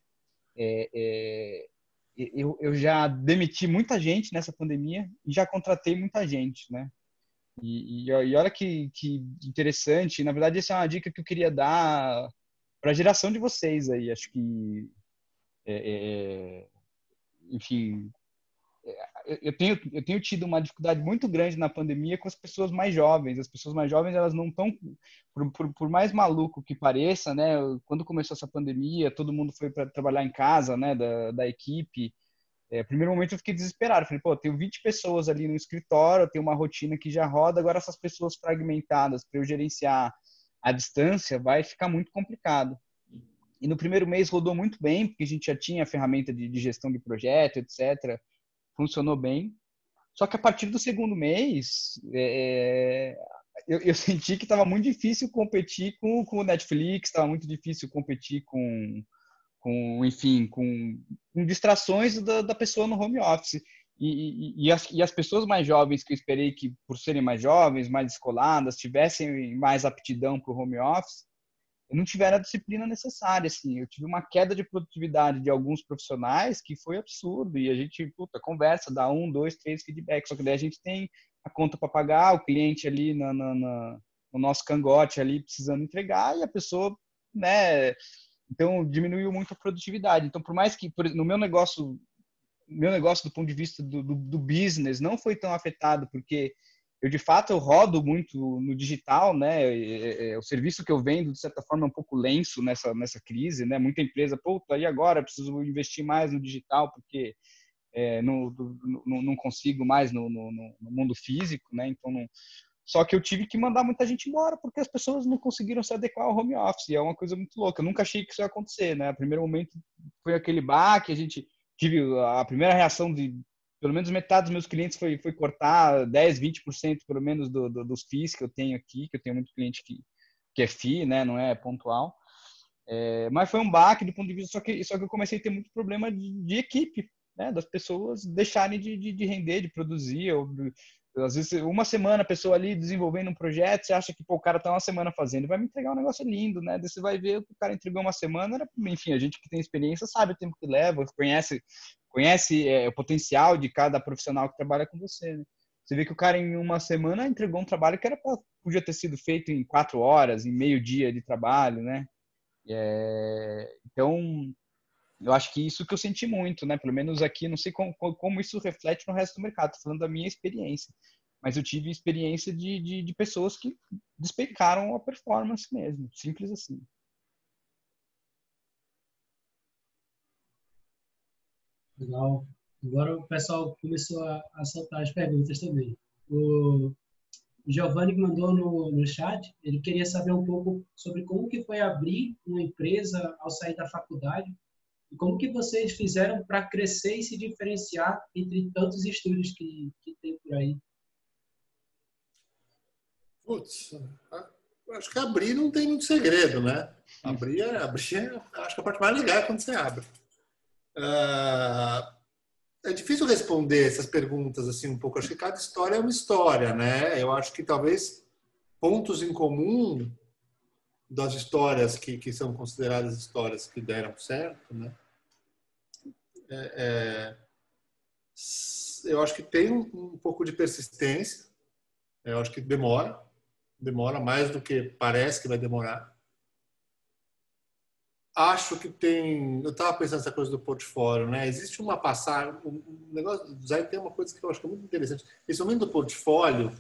Eu já demiti muita gente nessa pandemia e já contratei muita gente, né? E olha que interessante. Na verdade, essa é uma dica que eu queria dar para a geração de vocês aí. Acho que enfim, eu tenho tido uma dificuldade muito grande na pandemia com as pessoas mais jovens. As pessoas mais jovens, elas não estão, por mais maluco que pareça, né? Quando começou essa pandemia, todo mundo foi para trabalhar em casa, né? Da equipe. Primeiro momento eu fiquei desesperado. Falei, pô, tenho 20 pessoas ali no escritório, eu tenho uma rotina que já roda, agora essas pessoas fragmentadas para eu gerenciar à distância vai ficar muito complicado. E no primeiro mês rodou muito bem, porque a gente já tinha a ferramenta de gestão de projeto, etc. Funcionou bem. Só que a partir do segundo mês, eu senti que estava muito difícil competir com o Netflix, estava muito difícil competir enfim, com distrações da pessoa no home office. E as pessoas mais jovens, que eu esperei que, por serem mais jovens, mais descoladas, tivessem mais aptidão para o home office, não tiveram a disciplina necessária, assim. Eu tive uma queda de produtividade de alguns profissionais que foi absurdo, e a gente, conversa, dá 1, 2, 3 feedbacks, só que daí a gente tem a conta para pagar, o cliente ali no nosso cangote ali precisando entregar, e a pessoa, né, então diminuiu muito a produtividade. Então, por mais que no meu negócio do ponto de vista do business não foi tão afetado, porque de fato eu rodo muito no digital, né? O serviço que eu vendo, de certa forma, é um pouco lenço nessa crise, né? Muita empresa, e agora preciso investir mais no digital porque não consigo mais no mundo físico, né? Então, só que eu tive que mandar muita gente embora porque as pessoas não conseguiram se adequar ao home office. É uma coisa muito louca. Eu nunca achei que isso ia acontecer, né? No primeiro momento foi aquele baque, a gente tive a primeira reação de pelo menos metade dos meus clientes foi cortar 10, 20% pelo menos dos FIIs que eu tenho aqui, que eu tenho muito cliente que é FII, né, não é pontual. Mas foi um baque do ponto de vista, só que eu comecei a ter muito problema de equipe, né, das pessoas deixarem de render, de produzir, às vezes uma semana a pessoa ali desenvolvendo um projeto, você acha que o cara tá uma semana fazendo, vai me entregar um negócio lindo, né? Daí você vai ver que o cara entregou uma semana, enfim, a gente que tem experiência sabe o tempo que leva, conhece o potencial de cada profissional que trabalha com você, né? Você vê que o cara em uma semana entregou um trabalho que podia ter sido feito em 4 horas, em meio dia de trabalho, né? Então, eu acho que isso que eu senti muito, né? Pelo menos aqui, não sei como isso reflete no resto do mercado. Tô falando da minha experiência. Mas eu tive experiência de pessoas que despencaram a performance mesmo. Simples assim. Legal. Agora o pessoal começou a soltar as perguntas também. O Giovanni mandou no chat, ele queria saber um pouco sobre como que foi abrir uma empresa ao sair da faculdade. E como que vocês fizeram para crescer e se diferenciar entre tantos estúdios que tem por aí? Putz, acho que abrir não tem muito segredo, né? Abrir acho que a parte mais legal é quando você abre. É difícil responder essas perguntas assim um pouco. Acho que cada história é uma história, né? Eu acho que talvez pontos em comum das histórias que são consideradas histórias que deram certo, né? Eu acho que tem um pouco de persistência. Eu acho que demora mais do que parece que vai demorar. Acho que eu estava pensando nessa coisa do portfólio, né? Existe uma passagem, um negócio do design tem uma coisa que eu acho que é muito interessante. Esse momento do portfólio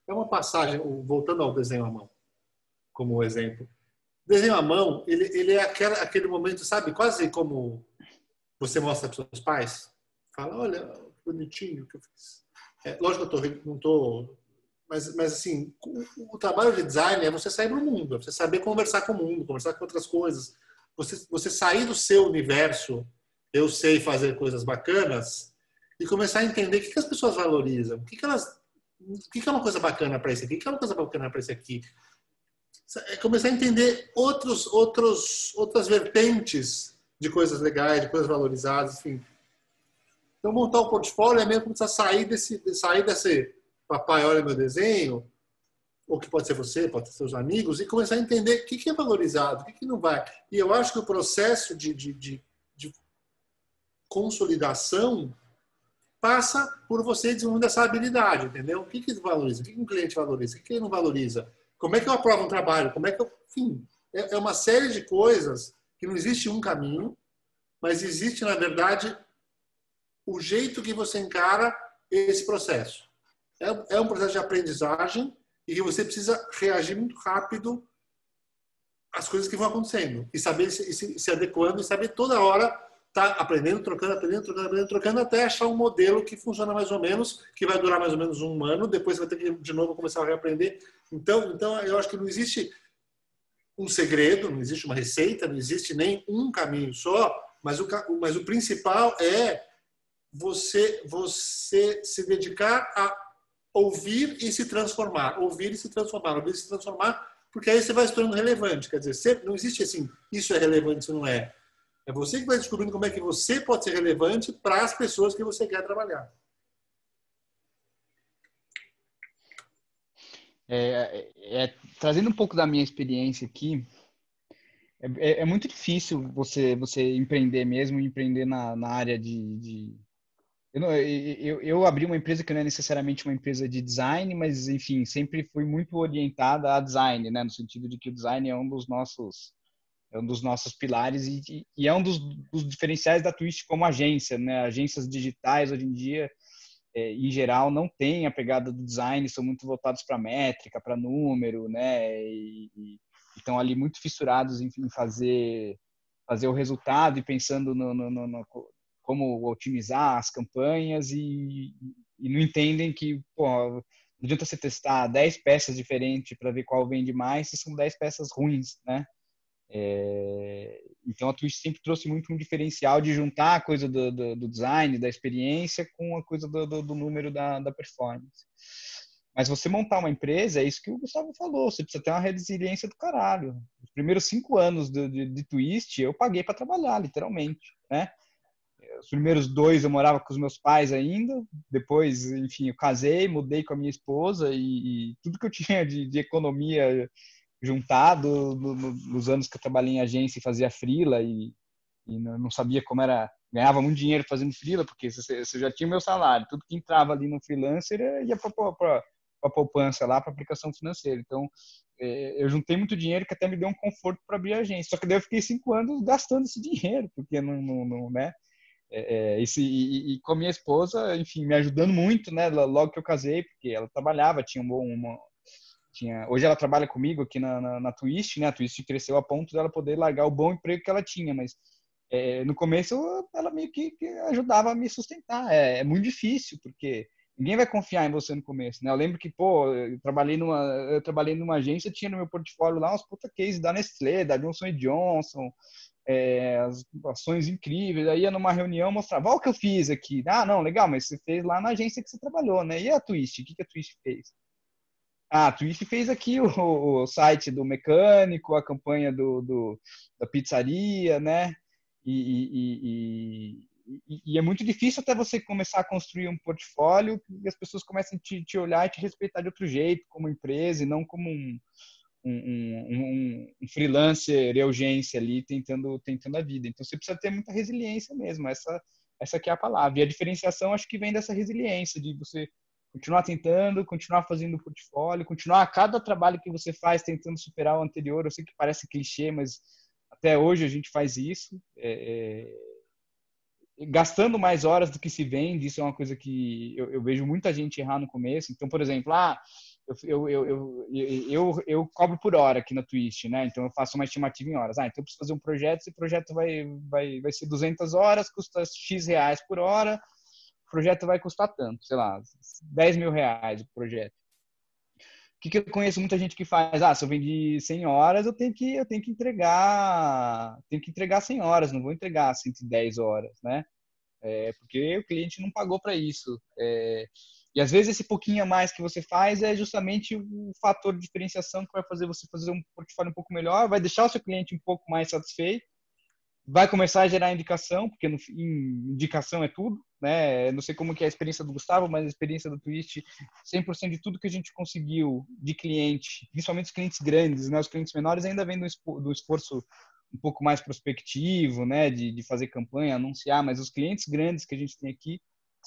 é uma passagem, voltando ao desenho à mão, como exemplo, Desenho à mão, ele é aquele momento, sabe? Quase como você mostra para os seus pais. Fala, olha, que bonitinho que eu fiz. Lógico que eu não estou... Mas assim, o trabalho de design é você sair do mundo, é você saber conversar com o mundo, conversar com outras coisas. Você sair do seu universo, eu sei fazer coisas bacanas, e começar a entender o que as pessoas valorizam, o que é uma coisa bacana para esse aqui, o que é uma coisa bacana para esse aqui. É começar a entender outras vertentes de coisas legais, de coisas valorizadas, enfim. Então, montar o portfólio é mesmo começar a sair desse papai, olha meu desenho, ou que pode ser você, pode ser seus amigos, e começar a entender o que é valorizado, o que não vai. E eu acho que o processo de consolidação passa por você desenvolvendo essa habilidade, entendeu? O que valoriza? O que um cliente valoriza? O que ele não valoriza? Como é que eu aprovo um trabalho? Como é que eu... Enfim, é uma série de coisas que não existe um caminho, mas existe, na verdade, o jeito que você encara esse processo. É um processo de aprendizagem e que você precisa reagir muito rápido às coisas que vão acontecendo e saber se adequando e saber toda hora estar aprendendo, trocando até achar um modelo que funciona mais ou menos, que vai durar mais ou menos um ano, depois você vai ter que de novo começar a reaprender. Então eu acho que não existe um segredo, não existe uma receita, não existe nem um caminho só, mas o principal é você se dedicar a ouvir e se transformar, porque aí você vai se tornando relevante. Quer dizer, não existe assim, isso é relevante, isso não é. É você que vai descobrindo como é que você pode ser relevante para as pessoas que você quer trabalhar. Trazendo um pouco da minha experiência aqui, é muito difícil você empreender mesmo, empreender na área de... Eu abri uma empresa que não é necessariamente uma empresa de design, mas, enfim, sempre fui muito orientada a design, né? No sentido de que o design é um dos nossos pilares e é um dos diferenciais da Twist como agência, né? Agências digitais, hoje em dia, em geral, não têm a pegada do design, são muito voltados para métrica, para número, né? E estão ali muito fissurados em fazer o resultado e pensando no como otimizar as campanhas e não entendem que, pô, não adianta você testar 10 peças diferentes para ver qual vende mais se são 10 peças ruins, né? Então a Twist sempre trouxe muito um diferencial de juntar a coisa do design, da experiência com a coisa do número da performance. Mas você montar uma empresa, é isso que o Gustavo falou, você precisa ter uma resiliência do caralho. Os primeiros 5 anos de Twist eu paguei para trabalhar, literalmente, né? Os primeiros 2 eu morava com os meus pais ainda, depois, enfim, eu casei, mudei com a minha esposa e tudo que eu tinha de economia juntado nos anos que eu trabalhei em agência e fazia freela e não sabia como era, ganhava muito dinheiro fazendo freela, porque você já tinha o meu salário, tudo que entrava ali no freelancer ia para a poupança lá, para aplicação financeira. Então, eu juntei muito dinheiro que até me deu um conforto para abrir a agência. Só que daí eu fiquei 5 anos gastando esse dinheiro, porque não né? E com a minha esposa, enfim, me ajudando muito, né? Logo que eu casei, porque ela trabalhava, tinha hoje ela trabalha comigo aqui na Twist, né? A Twist cresceu a ponto dela poder largar o bom emprego que ela tinha, mas no começo ela meio que ajudava a me sustentar. É muito difícil, porque ninguém vai confiar em você no começo, né? Eu lembro que, pô, eu trabalhei numa agência, tinha no meu portfólio lá uns puta cases da Nestlé, da Johnson & Johnson, as ações incríveis. Aí ia numa reunião, mostrava, olha o que eu fiz aqui. Ah, não, legal, mas você fez lá na agência que você trabalhou, né? E a Twist? O que a Twist fez? Ah, a Twist fez aqui o site do mecânico, a campanha da pizzaria, né? E é muito difícil até você começar a construir um portfólio e as pessoas começam a te olhar e te respeitar de outro jeito, como empresa, e não como um freelancer de urgência ali tentando a vida. Então você precisa ter muita resiliência mesmo, essa que é a palavra. E a diferenciação acho que vem dessa resiliência, de você continuar tentando, continuar fazendo o portfólio, continuar a cada trabalho que você faz tentando superar o anterior. Eu sei que parece clichê, mas até hoje a gente faz isso, gastando mais horas do que se vende. Isso é uma coisa que eu vejo muita gente errar no começo. Então, por exemplo, eu cobro por hora aqui na Twist, né? Então eu faço uma estimativa em horas. Então eu preciso fazer um projeto, esse projeto vai ser 200 horas, custa X reais por hora, o projeto vai custar tanto, sei lá, 10 mil reais o projeto. O que eu conheço muita gente que faz? Se eu vendi 100 horas, eu tenho que entregar 100 horas, não vou entregar 110 horas, né? Porque o cliente não pagou para isso. E às vezes esse pouquinho a mais que você faz é justamente o fator de diferenciação que vai fazer você fazer um portfólio um pouco melhor, vai deixar o seu cliente um pouco mais satisfeito, vai começar a gerar indicação, porque no fim, indicação é tudo, né? Não sei como que é a experiência do Gustavo, mas a experiência do Twist, 100% de tudo que a gente conseguiu de cliente, principalmente os clientes grandes, né? Os clientes menores ainda vem do esforço um pouco mais prospectivo, né? De fazer campanha, anunciar, mas os clientes grandes que a gente tem aqui,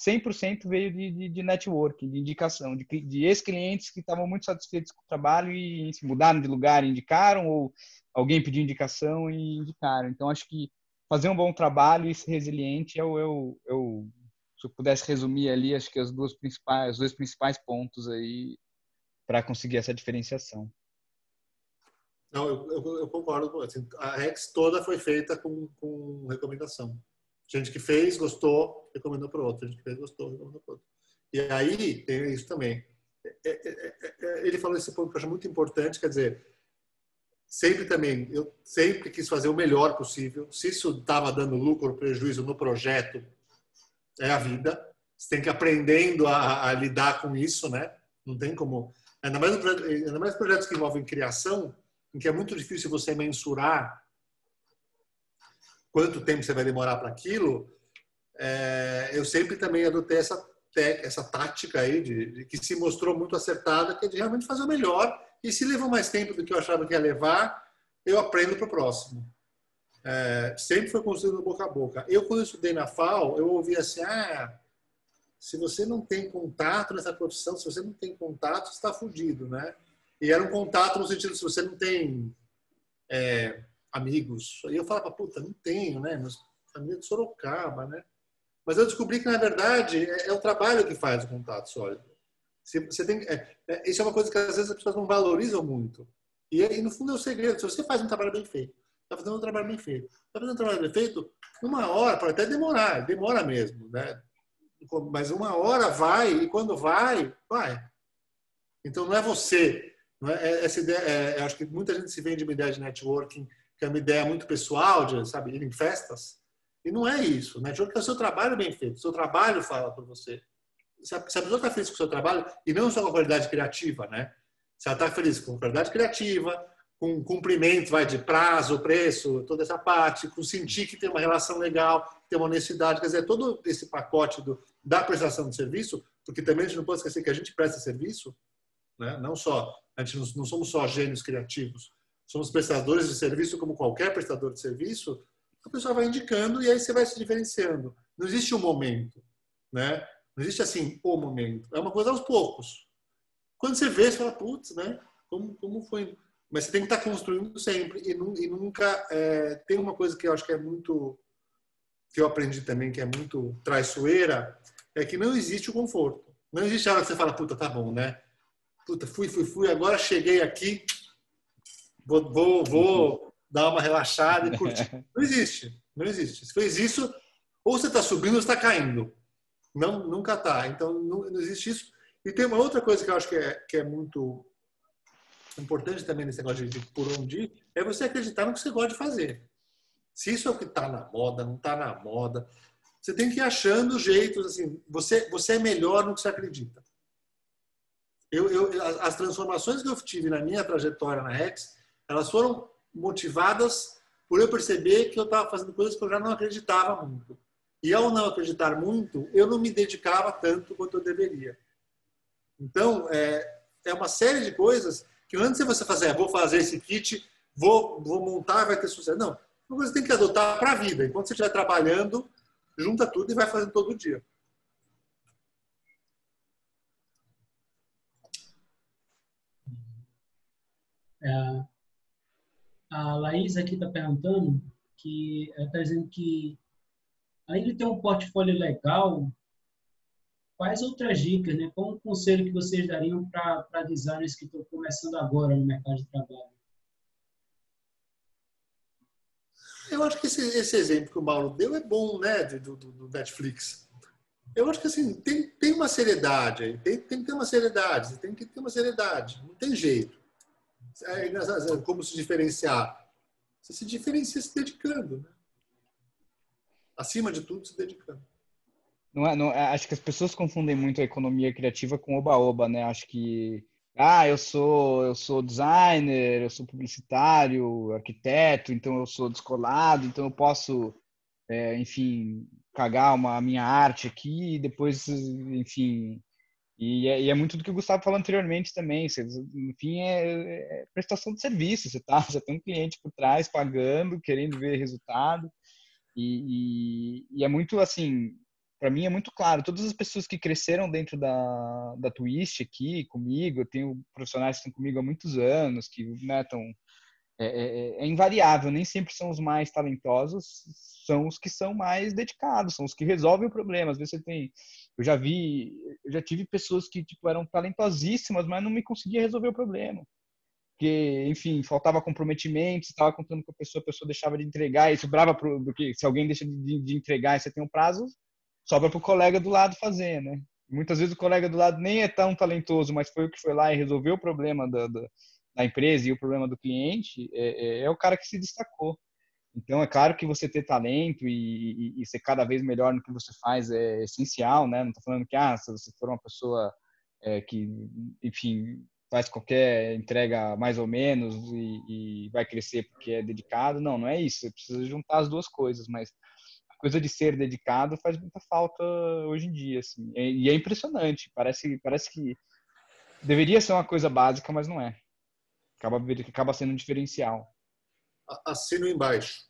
100% veio de networking, de indicação, de ex-clientes que estavam muito satisfeitos com o trabalho e se mudaram de lugar e indicaram, ou alguém pediu indicação e indicaram. Então, acho que fazer um bom trabalho e ser resiliente se eu pudesse resumir ali, acho que os dois principais pontos aí para conseguir essa diferenciação. Não, eu concordo. Assim, a Rex toda foi feita com recomendação. Gente que fez, gostou, recomendou para o outro. Gente que fez, gostou, recomendou para o outro. E aí tem isso também. Ele falou esse ponto que eu acho muito importante, quer dizer, eu sempre quis fazer o melhor possível. Se isso estava dando lucro ou prejuízo no projeto, é a vida. Você tem que ir aprendendo a lidar com isso, né? Não tem como... Ainda mais projetos que envolvem criação, em que é muito difícil você mensurar quanto tempo você vai demorar para aquilo. Eu sempre também adotei essa tática aí de que se mostrou muito acertada, que é de realmente fazer o melhor. E se levou mais tempo do que eu achava que ia levar, eu aprendo para o próximo. Sempre foi construído boca a boca. Quando eu estudei na FAO, eu ouvi assim, se você não tem contato nessa profissão, se você não tem contato, você está fudido, né? E era um contato no sentido, se você não tem amigos. E eu falava, puta, não tenho, né? Minha família é de Sorocaba, né? Mas eu descobri que, na verdade, é o trabalho que faz o contato sólido. Isso é uma coisa que, às vezes, as pessoas não valorizam muito. E no fundo, é o segredo. Se você faz um trabalho bem feito, está fazendo um trabalho bem feito. Está fazendo um trabalho bem feito, 1 hora, pode até demorar. Demora mesmo, né? Mas 1 hora vai, e quando vai. Então, não é você. Não é essa ideia, eu acho que muita gente se vende uma ideia de networking, que é uma ideia muito pessoal, de, sabe, ir em festas. E não é isso. Networking é o seu trabalho bem feito. O seu trabalho fala por você. Se a pessoa está feliz com o seu trabalho, e não só com a qualidade criativa, né? Se ela está feliz com a qualidade criativa, com cumprimento, de prazo, preço, toda essa parte, com sentir que tem uma relação legal, tem uma honestidade, quer dizer, todo esse pacote da prestação de serviço, porque também a gente não pode esquecer que a gente presta serviço, né? A gente não somos só gênios criativos, somos prestadores de serviço como qualquer prestador de serviço. A pessoa vai indicando e aí você vai se diferenciando. Não existe um momento, né? Não existe assim o momento. É uma coisa aos poucos. Quando você vê, você fala, putz, né? Como foi? Mas você tem que estar construindo sempre e nunca tem uma coisa que eu acho que é muito, que eu aprendi também, que é muito traiçoeira, é que não existe o conforto. Não existe a hora que você fala, puta, tá bom, né? Puta, fui, agora cheguei aqui, vou dar uma relaxada e curtir. Não existe, não existe. Se fez isso, ou você está subindo ou você está caindo. Não, nunca está. Então, não existe isso. E tem uma outra coisa que eu acho que é muito importante também nesse negócio de por onde ir, é você acreditar no que você gosta de fazer. Se isso é o que está na moda, não está na moda, você tem que ir achando jeitos, assim, você é melhor no que você acredita. As transformações que eu tive na minha trajetória na Rex, elas foram motivadas por eu perceber que eu estava fazendo coisas que eu já não acreditava muito. E ao não acreditar muito, eu não me dedicava tanto quanto eu deveria. Então, é uma série de coisas que antes de você fazer, vou fazer esse kit, vou montar, vai ter sucesso. Não, você tem que adotar para a vida. Enquanto você estiver trabalhando, junta tudo e vai fazendo todo dia. A Laís aqui está perguntando que ela está dizendo que além de ter um portfólio legal, quais outras dicas, né? Qual um conselho que vocês dariam para designers que estão começando agora no mercado de trabalho? Eu acho que esse exemplo que o Mauro deu é bom, né, do Netflix. Eu acho que assim, tem uma seriedade aí, tem que ter uma seriedade, você tem que ter uma seriedade, não tem jeito. Como se diferenciar? Você se diferencia se dedicando, né? Acima de tudo, se dedicando. Acho que as pessoas confundem muito a economia criativa com oba-oba, né? Acho que eu sou designer, eu sou publicitário, arquiteto, então eu sou descolado, então eu posso, enfim, cagar a minha arte aqui e depois, enfim, e é muito do que o Gustavo falou anteriormente também. Enfim, é prestação de serviço. Você tem um cliente por trás pagando, querendo ver resultado. E é muito assim, para mim é muito claro. Todas as pessoas que cresceram dentro da Twist aqui comigo, eu tenho profissionais que estão comigo há muitos anos, que, né, estão é invariável, nem sempre são os mais talentosos, são os que são mais dedicados, são os que resolvem o problema. Às vezes eu já tive pessoas que tipo eram talentosíssimas, mas não me conseguia resolver o problema. Porque, enfim, faltava comprometimento, estava contando com a pessoa deixava de entregar, e sobrava porque se alguém deixa de entregar e você tem um prazo, sobra para o colega do lado fazer, né? Muitas vezes o colega do lado nem é tão talentoso, mas foi o que foi lá e resolveu o problema da empresa e o problema do cliente, é o cara que se destacou. Então, é claro que você ter talento e ser cada vez melhor no que você faz é essencial, né? Não estou falando que, se você for uma pessoa que, enfim, faz qualquer entrega mais ou menos e vai crescer porque é dedicado. Não, não é isso. Você precisa juntar as duas coisas, mas a coisa de ser dedicado faz muita falta hoje em dia, assim. E é impressionante. Parece que deveria ser uma coisa básica, mas não é. Acaba sendo um diferencial. Assino embaixo.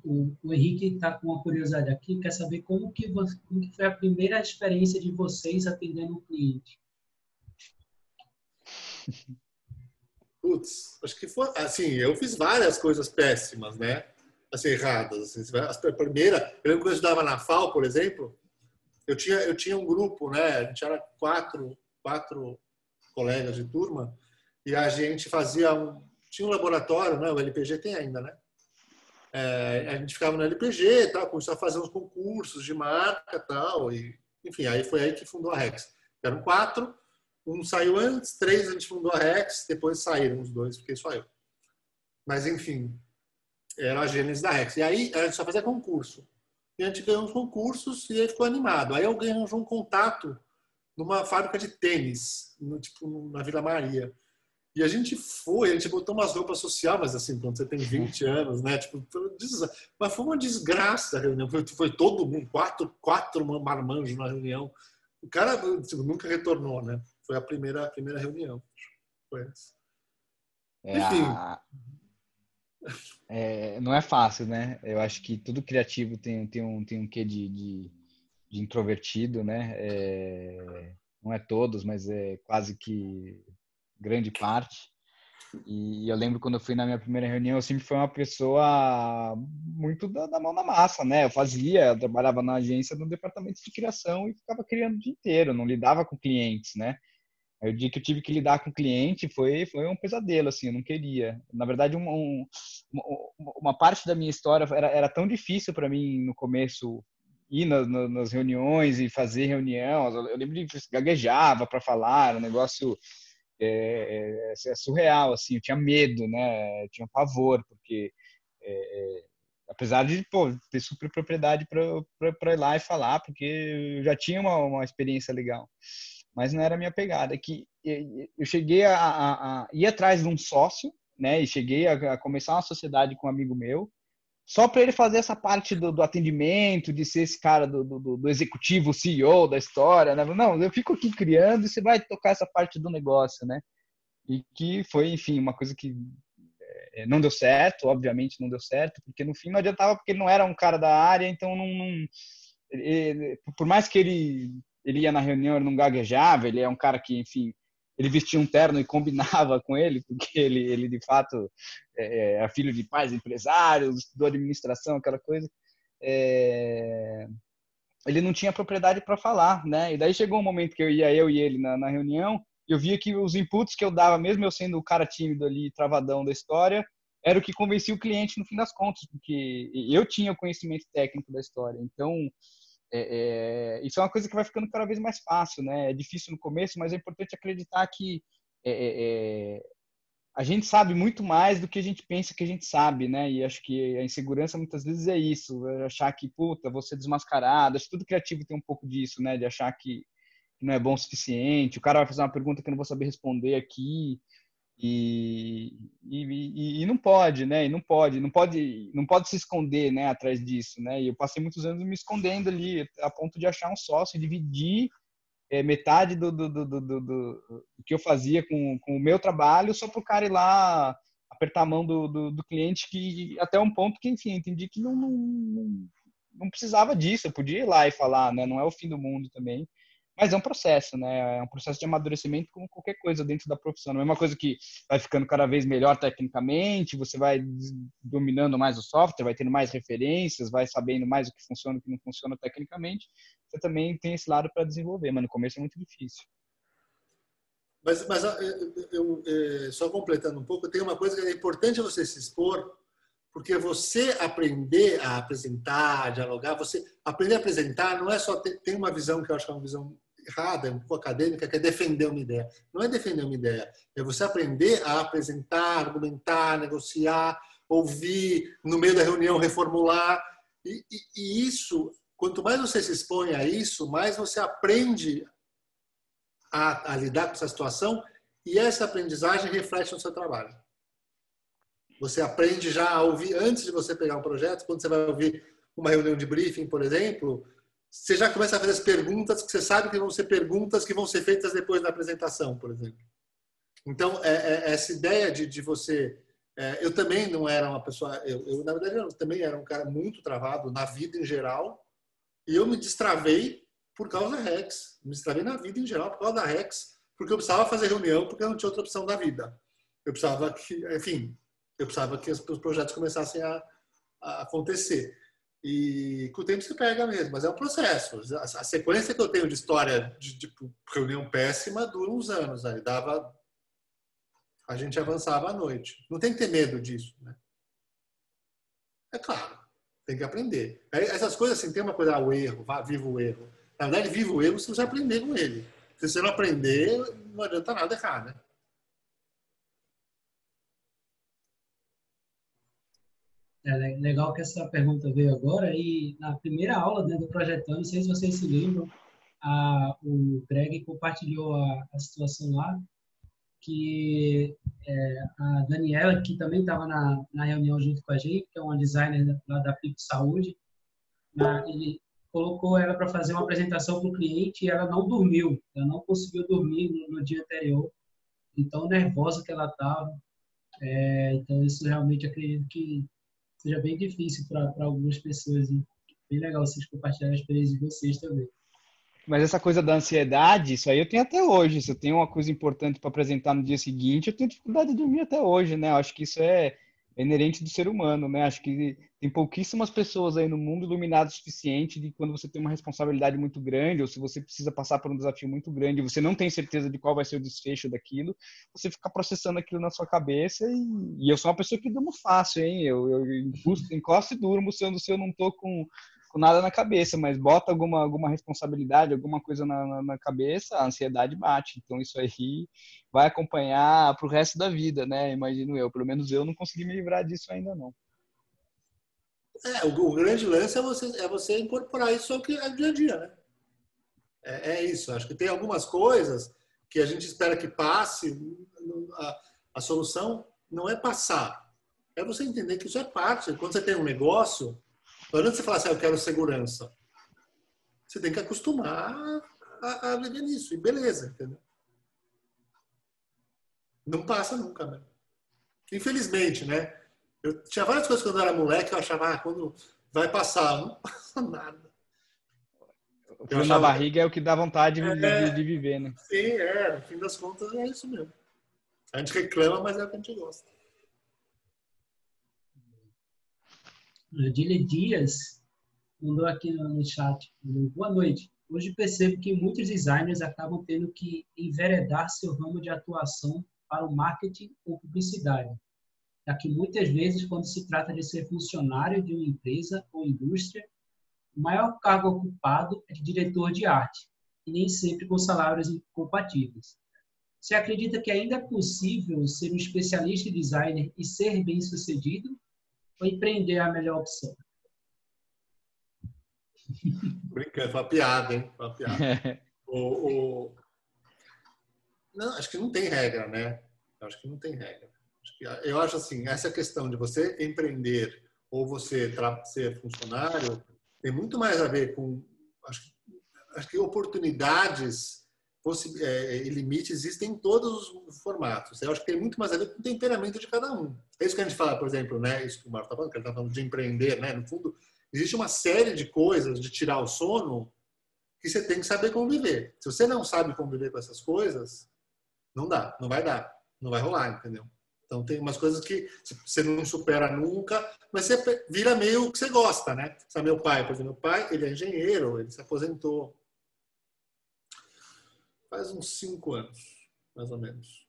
O Henrique está com uma curiosidade aqui, quer saber como que foi a primeira experiência de vocês atendendo um cliente. Putz, acho que foi assim, eu fiz várias coisas péssimas, né? Assim, erradas. Assim, a primeira, eu lembro que eu estudava na FAO, por exemplo, eu tinha um grupo, né? A gente era quatro colegas de turma e a gente tinha um laboratório, né? O LPG tem ainda, né? A gente ficava no LPG, tal, começou a fazer uns concursos de marca, tal, e enfim, aí foi aí que fundou a Rex. Eram 4, um saiu antes, 3 a gente fundou a Rex, depois saíram os 2, fiquei só eu. Mas enfim, era a gênese da Rex. E aí a gente só fazia concurso. E a gente ganhou uns concursos e aí ficou animado. Aí alguém arranjou um contato numa fábrica de tênis, na Vila Maria. E a gente botou umas roupas sociais, mas assim, quando você tem 20 anos, né? Mas foi uma desgraça a reunião. Foi todo mundo, quatro marmanjos na reunião. O cara nunca retornou, né? Foi a primeira reunião. Foi essa. Enfim. Não é fácil, né? Eu acho que tudo criativo tem um quê de introvertido, né? Não é todos, mas é quase que grande parte. E eu lembro quando eu fui na minha primeira reunião, eu sempre fui uma pessoa muito da mão na massa, né? Eu trabalhava na agência no departamento de criação e ficava criando o dia inteiro, não lidava com clientes, né? Aí o dia que eu tive que lidar com o cliente foi um pesadelo, assim, eu não queria. Na verdade, uma parte da minha história era tão difícil para mim no começo ir nas reuniões e fazer reunião. Eu lembro de gaguejava para falar, era um negócio surreal, assim, eu tinha medo, né? Eu tinha pavor, porque apesar de ter super propriedade para ir lá e falar, porque eu já tinha uma experiência legal, mas não era a minha pegada. Que eu cheguei a ir atrás de um sócio, né? E cheguei a começar uma sociedade com um amigo meu, só para ele fazer essa parte do atendimento, de ser esse cara do executivo, CEO da história, né? Não, eu fico aqui criando e você vai tocar essa parte do negócio, né? E que foi, enfim, uma coisa que não deu certo, obviamente não deu certo, porque no fim não adiantava, porque ele não era um cara da área, então por mais que ele ia na reunião, ele não gaguejava, ele é um cara que, enfim, ele vestia um terno e combinava com ele, porque ele de fato é filho de pais empresários, estudou administração, aquela coisa. Ele não tinha propriedade para falar, né? E daí chegou um momento que eu e ele na reunião, e eu via que os inputs que eu dava, mesmo eu sendo o cara tímido ali, travadão da história, era o que convencia o cliente no fim das contas, porque eu tinha o conhecimento técnico da história. Então, isso é uma coisa que vai ficando cada vez mais fácil, né? É difícil no começo, mas é importante acreditar que a gente sabe muito mais do que a gente pensa que a gente sabe, né? E acho que a insegurança muitas vezes é isso, é achar que, puta, vou ser desmascarado. Acho que tudo criativo tem um pouco disso, né? De achar que não é bom o suficiente, o cara vai fazer uma pergunta que eu não vou saber responder aqui, e não pode, né? E não pode se esconder, né, atrás disso, né? E eu passei muitos anos me escondendo ali, a ponto de achar um sócio, dividir metade do que eu fazia com o meu trabalho, só para o cara ir lá apertar a mão do cliente, que até um ponto que, enfim, entendi que não precisava disso, eu podia ir lá e falar, né? Não é o fim do mundo também. Mas é um processo, né? É um processo de amadurecimento como qualquer coisa dentro da profissão. Não é uma coisa que vai ficando cada vez melhor tecnicamente, você vai dominando mais o software, vai tendo mais referências, vai sabendo mais o que funciona e o que não funciona tecnicamente. Você também tem esse lado para desenvolver, mas no começo é muito difícil. Mas eu, só completando um pouco, tem uma coisa que é importante você se expor, porque você aprender a apresentar, dialogar, você aprender a apresentar não é só tem uma visão que eu acho que é uma visão errada, um pouco acadêmica, que é defender uma ideia. Não é defender uma ideia, é você aprender a apresentar, argumentar, negociar, ouvir, no meio da reunião reformular. E isso, quanto mais você se expõe a isso, mais você aprende a lidar com essa situação, e essa aprendizagem reflete no seu trabalho. Você aprende já a ouvir, antes de você pegar um projeto, quando você vai ouvir uma reunião de briefing, por exemplo, você já começa a fazer as perguntas que você sabe que vão ser perguntas que vão ser feitas depois da apresentação, por exemplo. Então, essa ideia de você... eu também não era uma pessoa... na verdade, eu também era um cara muito travado na vida em geral, e eu me destravei por causa da Rex. Me destravei na vida em geral por causa da Rex, porque eu precisava fazer reunião, porque eu não tinha outra opção da vida. Eu precisava que, enfim, os projetos começassem a acontecer. E com o tempo você pega mesmo, mas é um processo. A sequência que eu tenho de história de reunião péssima dura uns anos. Aí a gente avançava à noite. Não tem que ter medo disso, né? É claro, tem que aprender. Essas coisas assim, tem uma coisa, o erro, viva o erro. Na verdade, viva o erro se você aprender com ele. Se você não aprender, não adianta nada errar, né? É legal que essa pergunta veio agora, e na primeira aula, né, do Projetando, não sei se vocês se lembram, o Greg compartilhou a situação lá, que a Daniela, que também estava na reunião junto com a gente, que é uma designer lá da Pico Saúde, ele colocou ela para fazer uma apresentação para o cliente e ela não dormiu, ela não conseguiu dormir no dia anterior, então nervosa que ela estava. Então isso realmente acredito que seja bem difícil para algumas pessoas. E bem legal vocês compartilharem a experiência de vocês também. Mas essa coisa da ansiedade, isso aí eu tenho até hoje. Se eu tenho uma coisa importante para apresentar no dia seguinte, eu tenho dificuldade de dormir até hoje, né? Eu acho que isso é inerente do ser humano, né? Acho que tem pouquíssimas pessoas aí no mundo iluminadas o suficiente de quando você tem uma responsabilidade muito grande, ou se você precisa passar por um desafio muito grande, você não tem certeza de qual vai ser o desfecho daquilo, você fica processando aquilo na sua cabeça. E eu sou uma pessoa que durmo fácil, hein? Eu encosto e durmo se eu não tô com nada na cabeça, mas bota alguma responsabilidade, alguma coisa na cabeça, a ansiedade bate. Então isso aí vai acompanhar pro resto da vida, né? Imagino eu. Pelo menos eu não consegui me livrar disso ainda não. O grande lance é você incorporar isso ao dia a dia, né? É isso. Acho que tem algumas coisas que a gente espera que passe. A solução não é passar. É você entender que isso é parte. Quando você tem um negócio, não adianta você falar assim, eu quero segurança. Você tem que acostumar a viver nisso. E beleza, entendeu? Não passa nunca, né? Infelizmente, né? Eu tinha várias coisas quando eu era moleque, eu achava, quando vai passar, não passa nada. O frio na barriga é o que dá vontade de viver, né? Sim, no fim das contas é isso mesmo. A gente reclama, mas é o que a gente gosta. Adília Dias mandou aqui no chat. Boa noite. Hoje percebo que muitos designers acabam tendo que enveredar seu ramo de atuação para o marketing ou publicidade, já que muitas vezes, quando se trata de ser funcionário de uma empresa ou indústria, o maior cargo ocupado é de diretor de arte, e nem sempre com salários incompatíveis. Você acredita que ainda é possível ser um especialista em designer e ser bem-sucedido? Ou empreender é a melhor opção? Brincando, foi uma piada, hein? Foi uma piada. Não, acho que não tem regra, né? Acho que não tem regra. Eu acho assim, essa questão de você empreender ou você ser funcionário tem muito mais a ver com, acho que oportunidades e limites existem em todos os formatos. Eu acho que tem muito mais a ver com o temperamento de cada um. É isso que a gente fala, por exemplo, né? Isso que o Marco está falando, que ele está falando de empreender, né? No fundo, existe uma série de coisas de tirar o sono que você tem que saber conviver. Se você não sabe conviver com essas coisas, não dá, não vai dar, não vai rolar, entendeu? Então tem umas coisas que você não supera nunca, mas você vira meio o que você gosta, né? Sabe, meu pai, por exemplo, meu pai, ele é engenheiro, ele se aposentou faz uns 5 anos, mais ou menos.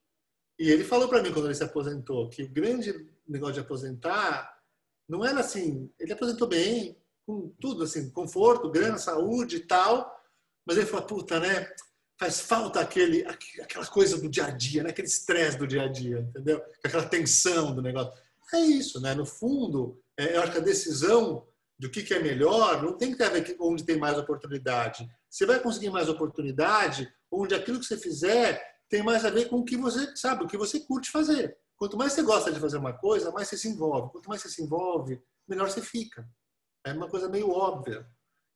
E ele falou para mim quando ele se aposentou que o grande negócio de aposentar não era assim, ele aposentou bem, com tudo assim, conforto, grana, saúde e tal, mas ele falou, puta, né? Faz falta aquela coisa do dia a dia, né? Aquele estresse do dia a dia, entendeu? Aquela tensão do negócio. É isso, né? No fundo, eu acho que a decisão do que é melhor não tem que ter a ver com onde tem mais oportunidade. Você vai conseguir mais oportunidade onde aquilo que você fizer tem mais a ver com o que você sabe, o que você curte fazer. Quanto mais você gosta de fazer uma coisa, mais você se envolve. Quanto mais você se envolve, melhor você fica. É uma coisa meio óbvia.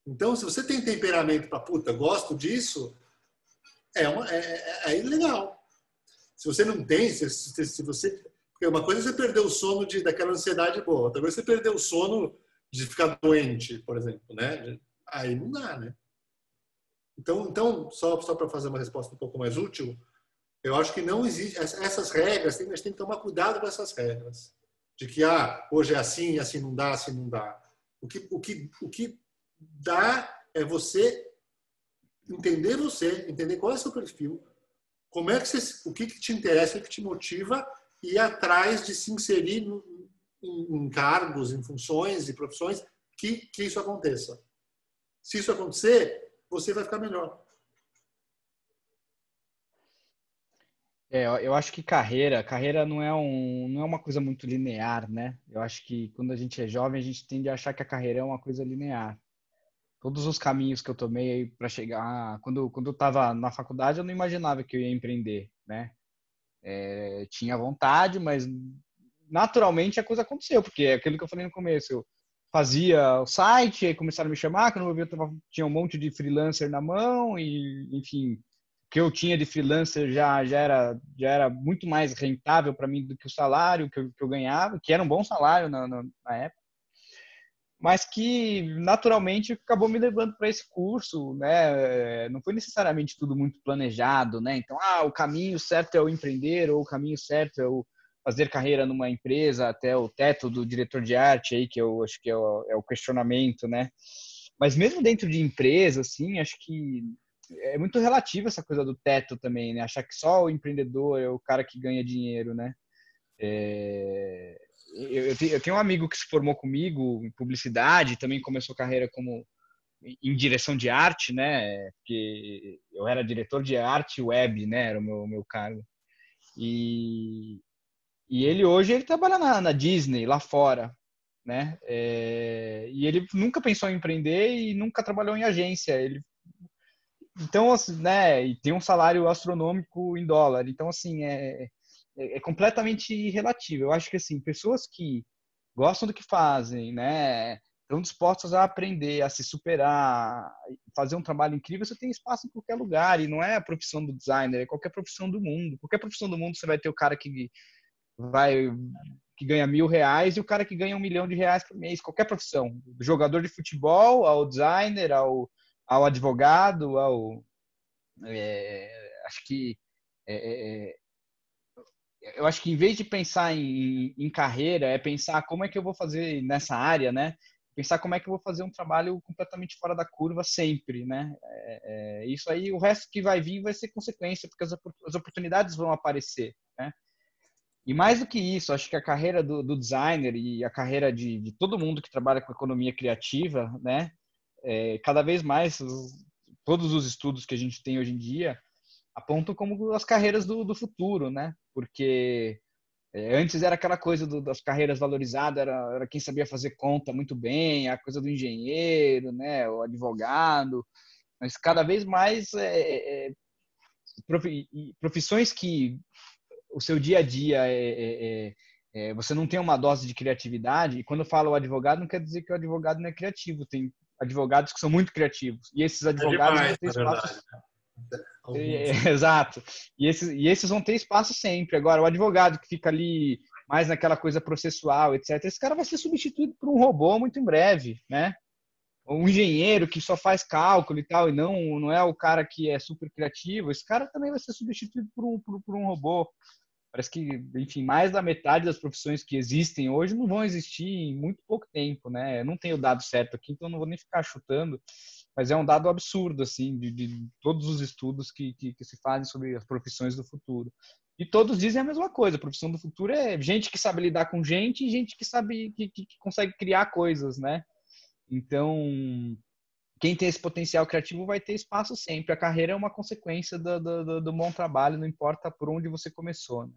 Então, se você tem temperamento para puta, gosto disso, é legal. Se você não tem, se você... Porque uma coisa é você perder o sono daquela ansiedade boa, outra coisa é você perder o sono de ficar doente, por exemplo, né? Aí não dá, né? Então só para fazer uma resposta um pouco mais útil, eu acho que não existe essas regras, a gente tem que tomar cuidado com essas regras. De que, hoje é assim não dá, assim não dá. O que dá é você entender qual é o seu perfil, como é que o que te interessa, o que te motiva e ir atrás de se inserir em cargos, em funções e profissões que isso aconteça. Se isso acontecer, você vai ficar melhor. Eu acho que carreira não é uma coisa muito linear, né? Eu acho que quando a gente é jovem, a gente tende a achar que a carreira é uma coisa linear. Todos os caminhos que eu tomei para chegar... Quando eu estava na faculdade, eu não imaginava que eu ia empreender, né? Tinha vontade, mas naturalmente a coisa aconteceu, porque é aquilo que eu falei no começo. Eu fazia o site, aí começaram a me chamar, quando eu vi, tinha um monte de freelancer na mão, e, enfim, o que eu tinha de freelancer já era muito mais rentável para mim do que o salário que eu ganhava, que era um bom salário na época, mas que naturalmente acabou me levando para esse curso, né? Não foi necessariamente tudo muito planejado, né? Então, o caminho certo é o empreender, ou o caminho certo é o fazer carreira numa empresa até o teto do diretor de arte aí, que eu acho que é o questionamento, né? Mas mesmo dentro de empresa, assim, acho que é muito relativo essa coisa do teto também, né? Achar que só o empreendedor é o cara que ganha dinheiro, né? Eu tenho um amigo que se formou comigo em publicidade, também começou carreira como em direção de arte, né? Porque eu era diretor de arte web, né? Era o meu cargo. E ele trabalha na Disney, lá fora, né? E ele nunca pensou em empreender e nunca trabalhou em agência. Então, assim, né? E tem um salário astronômico em dólar. Então, assim, é completamente relativo. Eu acho que, assim, pessoas que gostam do que fazem, né? Estão dispostas a aprender, a se superar, fazer um trabalho incrível, você tem espaço em qualquer lugar. E não é a profissão do designer, é qualquer profissão do mundo. Qualquer profissão do mundo você vai ter o cara que ganha R$1.000 e o cara que ganha R$1 milhão por mês. Qualquer profissão. Do jogador de futebol, ao designer, ao ao advogado, acho que eu acho que em vez de pensar em carreira, é pensar como é que eu vou fazer nessa área, né? Pensar como é que eu vou fazer um trabalho completamente fora da curva sempre, né? Isso aí, o resto que vai vir vai ser consequência, porque as oportunidades vão aparecer, né? E mais do que isso, acho que a carreira do designer e a carreira de todo mundo que trabalha com economia criativa, né? Cada vez mais, todos os estudos que a gente tem hoje em dia apontam como as carreiras do futuro, né? Porque antes era aquela coisa das carreiras valorizadas, era quem sabia fazer conta muito bem, a coisa do engenheiro, né? O advogado, mas cada vez mais profissões que o seu dia a dia você não tem uma dose de criatividade, e quando eu falo advogado, não quer dizer que o advogado não é criativo, tem advogados que são muito criativos, e esses advogados vão ter espaços... Exato. E esses vão ter espaço sempre. Agora, o advogado que fica ali mais naquela coisa processual, etc., esse cara vai ser substituído por um robô muito em breve, né? Um engenheiro que só faz cálculo e tal, e não é o cara que é super criativo, esse cara também vai ser substituído por um robô. Parece que, enfim, mais da metade das profissões que existem hoje não vão existir em muito pouco tempo, né? Eu não tenho o dado certo aqui, então não vou nem ficar chutando, mas é um dado absurdo, assim, de todos os estudos que se fazem sobre as profissões do futuro. E todos dizem a mesma coisa, a profissão do futuro é gente que sabe lidar com gente e gente que sabe, que consegue criar coisas, né? Então, quem tem esse potencial criativo vai ter espaço sempre. A carreira é uma consequência do bom trabalho, não importa por onde você começou, né?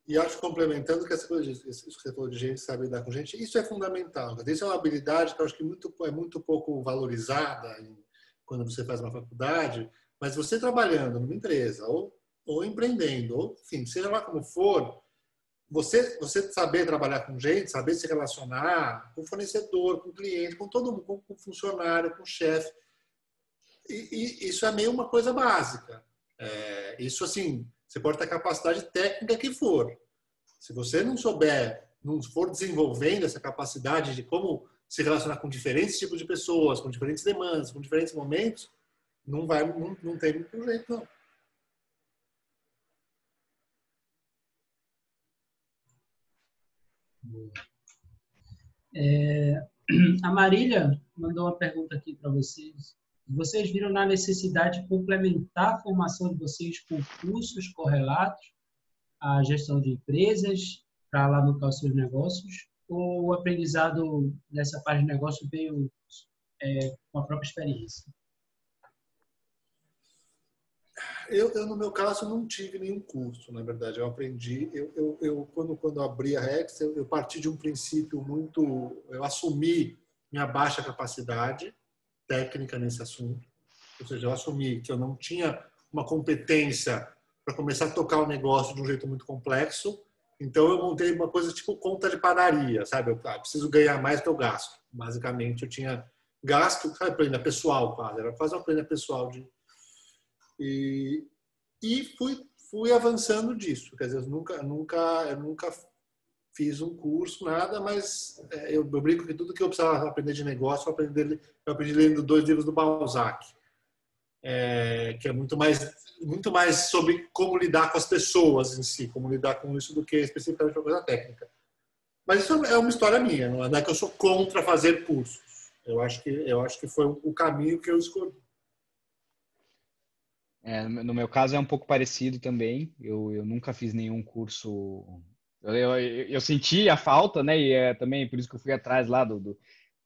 E acho, complementando, que essa coisa isso que você falou de gente sabe lidar com gente, isso é fundamental. Isso é uma habilidade que eu acho que é muito pouco valorizada quando você faz uma faculdade, mas você trabalhando numa empresa, ou empreendendo, ou, enfim, seja lá como for, você saber trabalhar com gente, saber se relacionar com fornecedor, com cliente, com todo mundo, com funcionário, com chefe, e isso é meio uma coisa básica. Isso, assim, você pode ter a capacidade técnica que for. Se você não souber, não for desenvolvendo essa capacidade de como se relacionar com diferentes tipos de pessoas, com diferentes demandas, com diferentes momentos, não tem muito jeito, não. A Marília mandou uma pergunta aqui para vocês. Vocês viram na necessidade de complementar a formação de vocês com cursos correlatos à gestão de empresas para alavancar os seus negócios? Ou o aprendizado nessa parte de negócio veio com a própria experiência? Eu, no meu caso, não tive nenhum curso, na verdade. Eu aprendi. Quando abri a Rex, eu parti de um princípio muito... Eu assumi minha baixa capacidade técnica nesse assunto. Ou seja, eu assumi que eu não tinha uma competência para começar a tocar o negócio de um jeito muito complexo. Então, eu montei uma coisa tipo conta de padaria, sabe? Eu preciso ganhar mais do que eu gasto. Basicamente, eu tinha gasto, sabe, planilha pessoal quase. Era quase uma planilha pessoal E fui avançando disso. Quer dizer, eu nunca fiz um curso, nada, mas eu brinco que tudo que eu precisava aprender de negócio, eu aprendi lendo 2 livros do Balzac, que é muito mais sobre como lidar com as pessoas em si, como lidar com isso, do que especificamente uma coisa técnica. Mas isso é uma história minha, não é que eu sou contra fazer cursos. Eu acho que foi o caminho que eu escolhi. No meu caso é um pouco parecido também. Eu nunca fiz nenhum curso. Eu senti a falta, né? E é também por isso que eu fui atrás lá do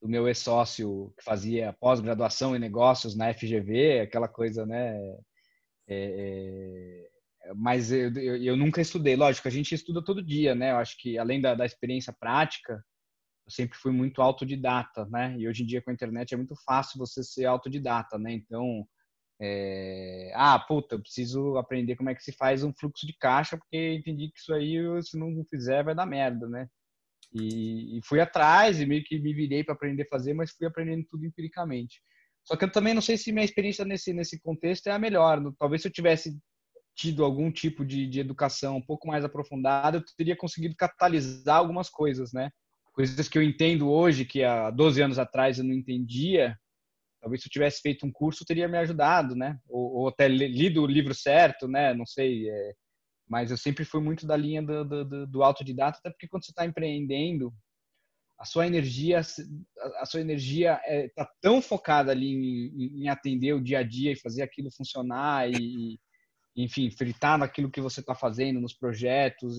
meu ex-sócio que fazia pós-graduação em negócios na FGV, aquela coisa, né? Mas eu nunca estudei. Lógico, a gente estuda todo dia, né? Eu acho que além da experiência prática, eu sempre fui muito autodidata, né? E hoje em dia com a internet é muito fácil você ser autodidata, né? Então eu preciso aprender como é que se faz um fluxo de caixa, porque entendi que isso aí, se não fizer, vai dar merda, né? E fui atrás e meio que me virei para aprender a fazer, mas fui aprendendo tudo empiricamente. Só que eu também não sei se minha experiência nesse contexto é a melhor. Talvez se eu tivesse tido algum tipo de educação um pouco mais aprofundada, eu teria conseguido catalisar algumas coisas, né? Coisas que eu entendo hoje, que há 12 anos atrás eu não entendia. Talvez se eu tivesse feito um curso, teria me ajudado, né? Ou até lido o livro certo, né? Não sei. Mas eu sempre fui muito da linha do autodidata, até porque quando você está empreendendo, a sua energia está tão focada ali em atender o dia a dia e fazer aquilo funcionar e enfim, fritar naquilo que você está fazendo, nos projetos,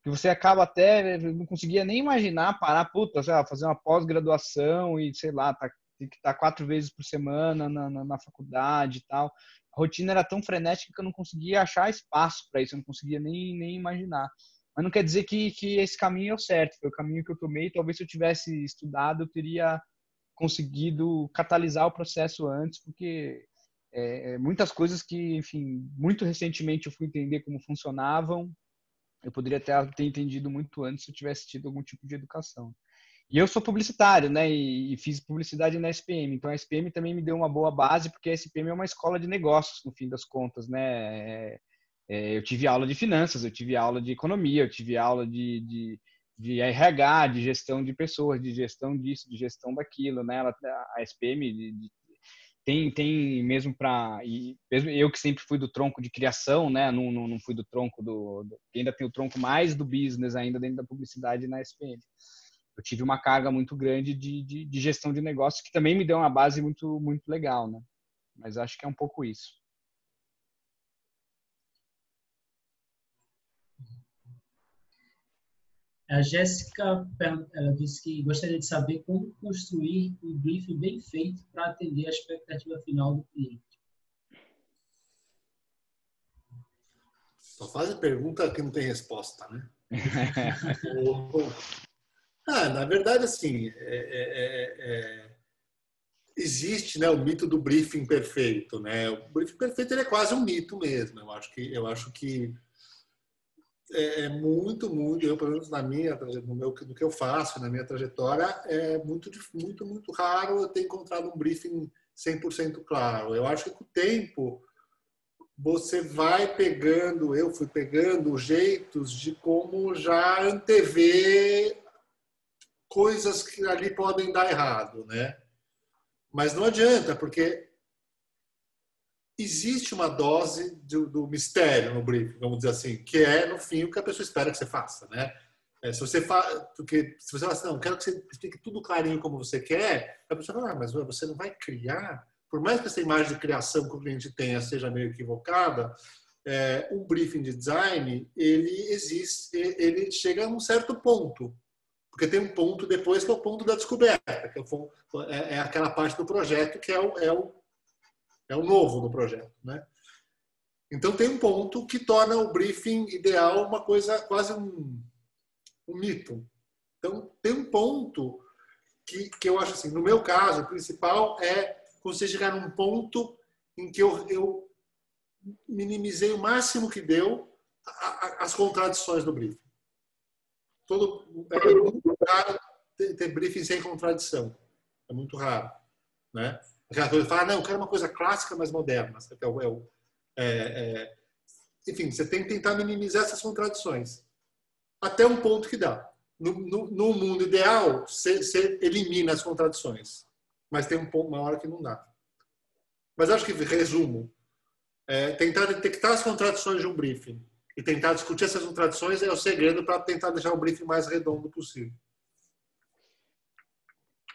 que você acaba até, não conseguia nem imaginar parar, puta, sei lá, fazer uma pós-graduação e, sei lá, tem que estar 4 vezes por semana na faculdade e tal. A rotina era tão frenética que eu não conseguia achar espaço para isso, eu não conseguia nem imaginar. Mas não quer dizer que esse caminho é o certo, foi o caminho que eu tomei. Talvez se eu tivesse estudado, eu teria conseguido catalisar o processo antes, porque muitas coisas que, enfim, muito recentemente eu fui entender como funcionavam, eu poderia ter entendido muito antes se eu tivesse tido algum tipo de educação. E eu sou publicitário, né, e fiz publicidade na SPM, então a SPM também me deu uma boa base, porque a SPM é uma escola de negócios, no fim das contas, né. Eu tive aula de finanças, eu tive aula de economia, eu tive aula de RH, de gestão de pessoas, de gestão disso, de gestão daquilo, né. A SPM tem mesmo mesmo eu que sempre fui do tronco de criação, né, não fui do tronco ainda tem o tronco mais do business ainda dentro da publicidade na SPM. Eu tive uma carga muito grande de gestão de negócios que também me deu uma base muito, muito legal, né? Mas acho que é um pouco isso. A Jéssica, ela disse que gostaria de saber como construir um briefing bem feito para atender a expectativa final do cliente. Só faz pergunta que não tem resposta, né? Na verdade, assim, existe, né, o mito do briefing perfeito, né? O briefing perfeito ele é quase um mito mesmo. Eu acho que muito, eu pelo menos no que eu faço, na minha trajetória, é muito, muito, muito raro eu ter encontrado um briefing 100% claro. Eu acho que com o tempo você vai pegando, eu fui pegando jeitos de como já antever coisas que ali podem dar errado, né? Mas não adianta, porque existe uma dose do mistério no briefing, vamos dizer assim, que é, no fim, o que a pessoa espera que você faça, né? Porque se você fala assim, não, quero que você explique tudo clarinho como você quer, a pessoa fala, mas você não vai criar? Por mais que essa imagem de criação que o cliente tenha seja meio equivocada, o briefing de design, ele chega a um certo ponto. Porque tem um ponto depois que é o ponto da descoberta, que é aquela parte do projeto que é o novo do projeto, né? Então tem um ponto que torna o briefing ideal uma coisa quase um mito. Então tem um ponto que eu acho assim, no meu caso, o principal é você chegar num ponto em que eu minimizei o máximo que deu as contradições do briefing. É muito raro ter briefing sem contradição. É muito raro, né? Aquela coisa de falar, não, eu quero uma coisa clássica, mas moderna. Enfim, você tem que tentar minimizar essas contradições. Até um ponto que dá. No mundo ideal, você elimina as contradições. Mas tem uma hora que não dá. Mas acho que, resumo, tentar detectar as contradições de um briefing e tentar discutir essas contradições é o segredo para tentar deixar o briefing mais redondo possível.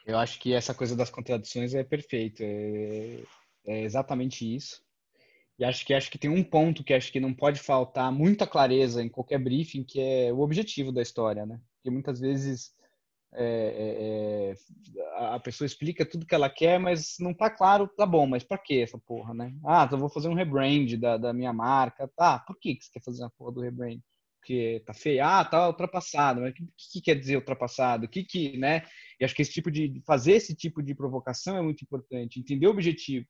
Eu acho que essa coisa das contradições é perfeito. É exatamente isso. E acho que tem um ponto que acho que não pode faltar muita clareza em qualquer briefing, que é o objetivo da história, né? Porque muitas vezes a pessoa explica tudo que ela quer, mas não tá claro, tá bom, mas pra que essa porra, né? Então eu vou fazer um rebrand da minha marca. Tá, por que você quer fazer a porra do rebrand? Porque tá feio? Tá ultrapassado. Mas o que quer dizer ultrapassado? Né? E acho que fazer esse tipo de provocação é muito importante. Entender o objetivo.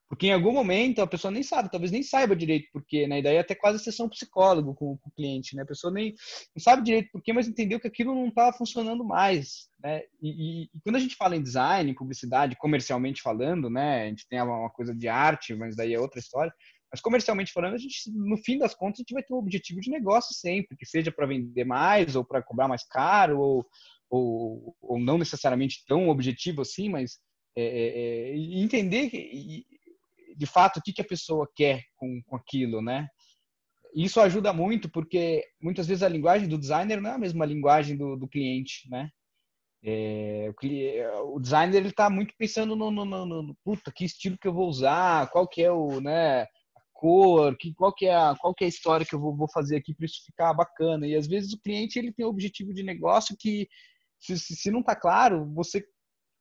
Porque em algum momento a pessoa nem sabe, talvez nem saiba direito por quê, né? E daí é até quase sessão psicólogo com o cliente, né? A pessoa nem não sabe direito por quê, mas entendeu que aquilo não estava funcionando mais, né? E quando a gente fala em design, em publicidade, comercialmente falando, né? A gente tem uma coisa de arte, mas daí é outra história. Mas comercialmente falando, a gente, no fim das contas, a gente vai ter um objetivo de negócio sempre, que seja para vender mais ou para cobrar mais caro ou não necessariamente tão objetivo assim, mas e entender de fato o que a pessoa quer com aquilo, né? Isso ajuda muito porque muitas vezes a linguagem do designer não é a mesma linguagem do cliente, né? O designer ele está muito pensando no puta, que estilo que eu vou usar, qual que é né, a cor, qual que é a história que eu vou fazer aqui para isso ficar bacana. E às vezes o cliente ele tem um objetivo de negócio que se não está claro, você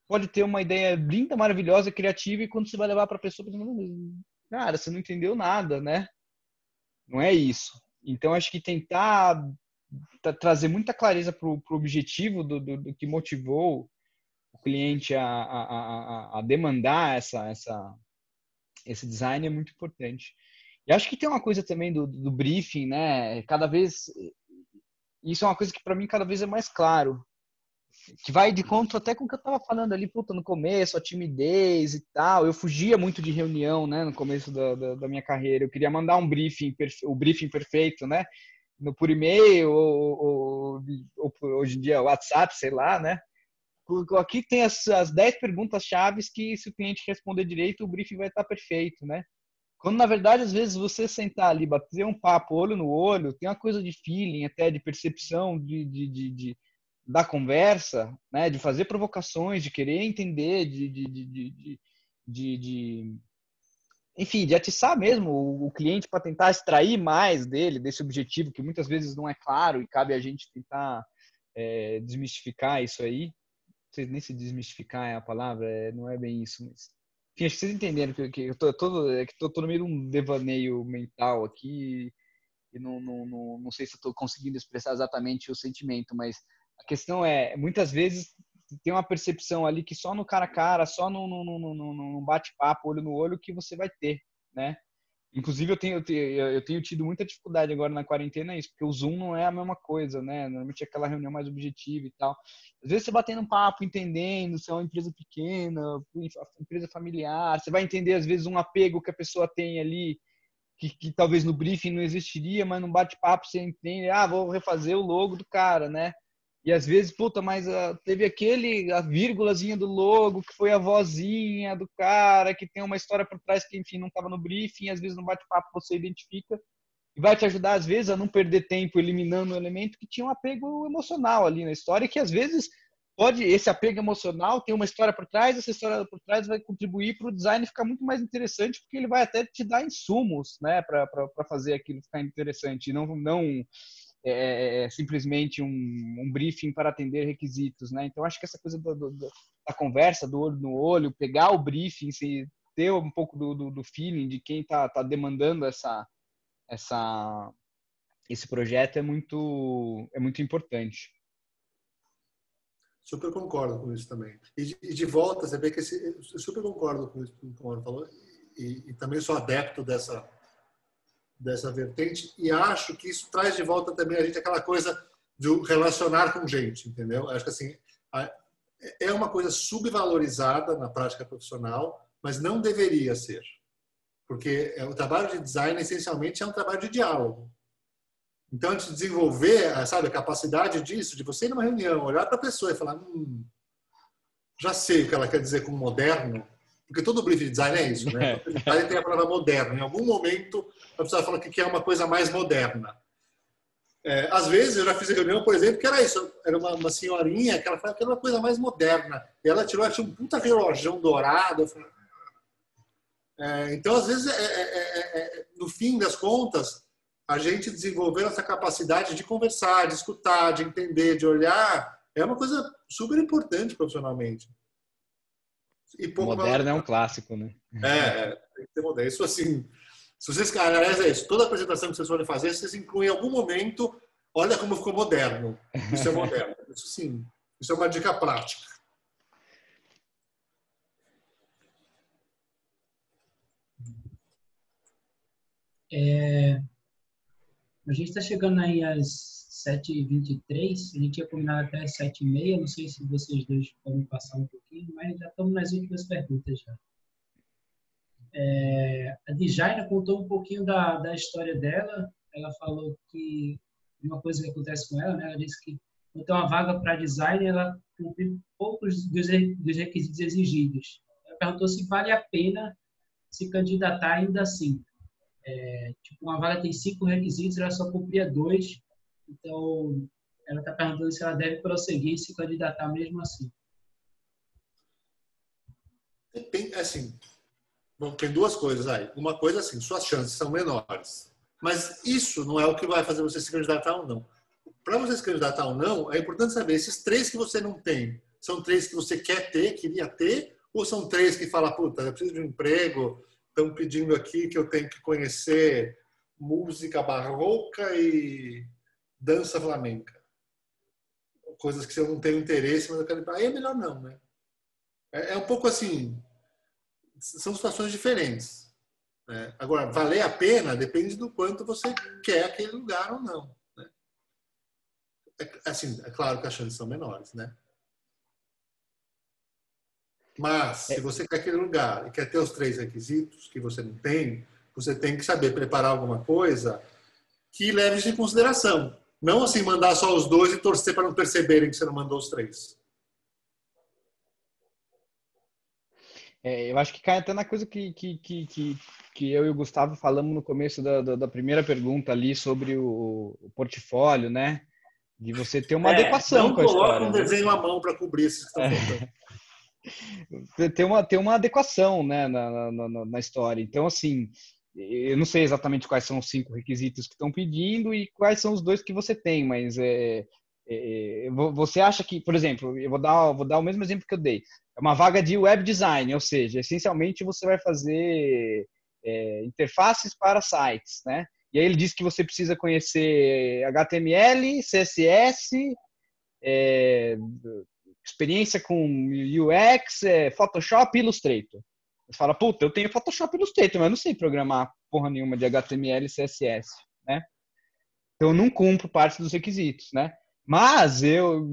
pode ter uma ideia linda, maravilhosa, criativa e quando você vai levar para a pessoa, cara, você não entendeu nada, né? Não é isso. Então acho que tentar trazer muita clareza para o objetivo do que motivou o cliente a demandar esse design é muito importante. E acho que tem uma coisa também do briefing, né? Cada vez, isso é uma coisa que para mim cada vez é mais claro, que vai de conta até com o que eu estava falando ali, puta, no começo, a timidez e tal. Eu fugia muito de reunião, né? No começo da minha carreira. Eu queria mandar um briefing, o briefing perfeito, né? Por e-mail ou hoje em dia WhatsApp, sei lá, né? Aqui tem as 10 perguntas chaves que se o cliente responder direito, o briefing vai estar perfeito, né? Quando, na verdade, às vezes você sentar ali, bater um papo olho no olho, tem uma coisa de feeling, até de percepção da conversa, né? De fazer provocações, de querer entender, enfim, de atiçar mesmo o cliente para tentar extrair mais dele, desse objetivo, que muitas vezes não é claro e cabe a gente tentar desmistificar isso aí. Não sei nem se desmistificar é a palavra, não é bem isso, mas... Enfim, acho que vocês entenderam que eu tô no meio de um devaneio mental aqui e não sei se eu estou conseguindo expressar exatamente o sentimento, mas a questão é, muitas vezes tem uma percepção ali que só no cara a cara, só no bate-papo, olho no olho, que você vai ter, né? Inclusive, eu tenho tido muita dificuldade agora na quarentena isso, porque o Zoom não é a mesma coisa, né? Normalmente é aquela reunião mais objetiva e tal. Às vezes você batendo um papo, entendendo se é uma empresa pequena, empresa familiar, você vai entender às vezes um apego que a pessoa tem ali, que talvez no briefing não existiria, mas no bate-papo você entende, vou refazer o logo do cara, né? E às vezes, puta, mas teve a vírgulazinha do logo, que foi a vozinha do cara, que tem uma história por trás que, enfim, não estava no briefing, às vezes no bate-papo você identifica e vai te ajudar, às vezes, a não perder tempo eliminando um elemento que tinha um apego emocional ali na história, que às vezes esse apego emocional tem uma história por trás, essa história por trás vai contribuir para o design ficar muito mais interessante, porque ele vai até te dar insumos, né, para fazer aquilo ficar interessante, e não simplesmente um briefing para atender requisitos, né? Então, acho que essa coisa da conversa, do olho no olho, pegar o briefing, ter um pouco do feeling de quem está demandando esse projeto é muito importante. Super concordo com isso também. E de volta, você vê que eu super concordo com isso que o Mauro falou, e também sou adepto dessa vertente, e acho que isso traz de volta também a gente aquela coisa de relacionar com gente, entendeu? Acho que assim, é uma coisa subvalorizada na prática profissional, mas não deveria ser. Porque o trabalho de design, essencialmente, é um trabalho de diálogo. Então, antes de desenvolver, sabe, a capacidade disso, de você ir numa reunião, olhar para a pessoa e falar, já sei o que ela quer dizer com moderno, porque todo brief de design é isso, né? O design tem a palavra moderno. Em algum momento, a pessoa fala que quer uma coisa mais moderna. Às vezes, eu já fiz reunião, por exemplo, que era isso. Era uma senhorinha que ela falava que era uma coisa mais moderna. E ela tinha um puta relógio dourado. Eu falei, então, às vezes, no fim das contas, a gente desenvolver essa capacidade de conversar, de escutar, de entender, de olhar, é uma coisa super importante profissionalmente. E moderno é um clássico, né? Tem que ser moderno. Isso assim, se vocês, aliás, é isso, toda apresentação que vocês forem fazer, vocês incluem em algum momento, olha como ficou moderno. Isso é moderno. Isso sim, isso é uma dica prática. A gente está chegando aí às 7h23, a gente tinha combinado até às 7h30, não sei se vocês dois podem passar um pouquinho, mas já estamos nas últimas perguntas já. A Djaina contou um pouquinho da história dela, ela falou que uma coisa que acontece com ela, né, ela disse que quando tem uma vaga para design, ela cumpre poucos dos requisitos exigidos. Ela perguntou se vale a pena se candidatar ainda assim. Tipo, uma vaga tem 5 requisitos, ela só cumpria 2. Então, ela está perguntando se ela deve prosseguir e se candidatar mesmo assim. Depende, assim, bom, tem duas coisas aí. Uma coisa assim, suas chances são menores. Mas isso não é o que vai fazer você se candidatar ou não. Para você se candidatar ou não, é importante saber esses 3 que você não tem, são 3 que você quer ter, queria ter, ou são 3 que fala, puta, eu preciso de um emprego, estão pedindo aqui que eu tenho que conhecer música barroca e dança flamenca. Coisas que eu não tenho interesse, mas eu quero. Aí é melhor não, né? É um pouco assim, são situações diferentes. Né? Agora, valer a pena depende do quanto você quer aquele lugar ou não. Né? Assim, é claro que as chances são menores, né? Mas, se você quer aquele lugar e quer ter os 3 requisitos que você não tem, você tem que saber preparar alguma coisa que leve isso em consideração. Não assim, mandar só os 2 e torcer para não perceberem que você não mandou os 3. Eu acho que cai até na coisa que eu e o Gustavo falamos no começo da primeira pergunta ali sobre o portfólio, né? De você ter uma adequação Não com a coloca história, um né? desenho à mão para cobrir esses que estão faltando. Ter uma adequação, né, na história. Então, assim, eu não sei exatamente quais são os 5 requisitos que estão pedindo e quais são os 2 que você tem, mas você acha que, por exemplo, eu vou dar o mesmo exemplo que eu dei. É uma vaga de web design, ou seja, essencialmente você vai fazer interfaces para sites, né? E aí ele diz que você precisa conhecer HTML, CSS, experiência com UX, Photoshop e Illustrator. Você fala, puta, eu tenho Photoshop e Illustrator, mas eu não sei programar porra nenhuma de HTML e CSS, né? Então eu não cumpro parte dos requisitos, né? Mas eu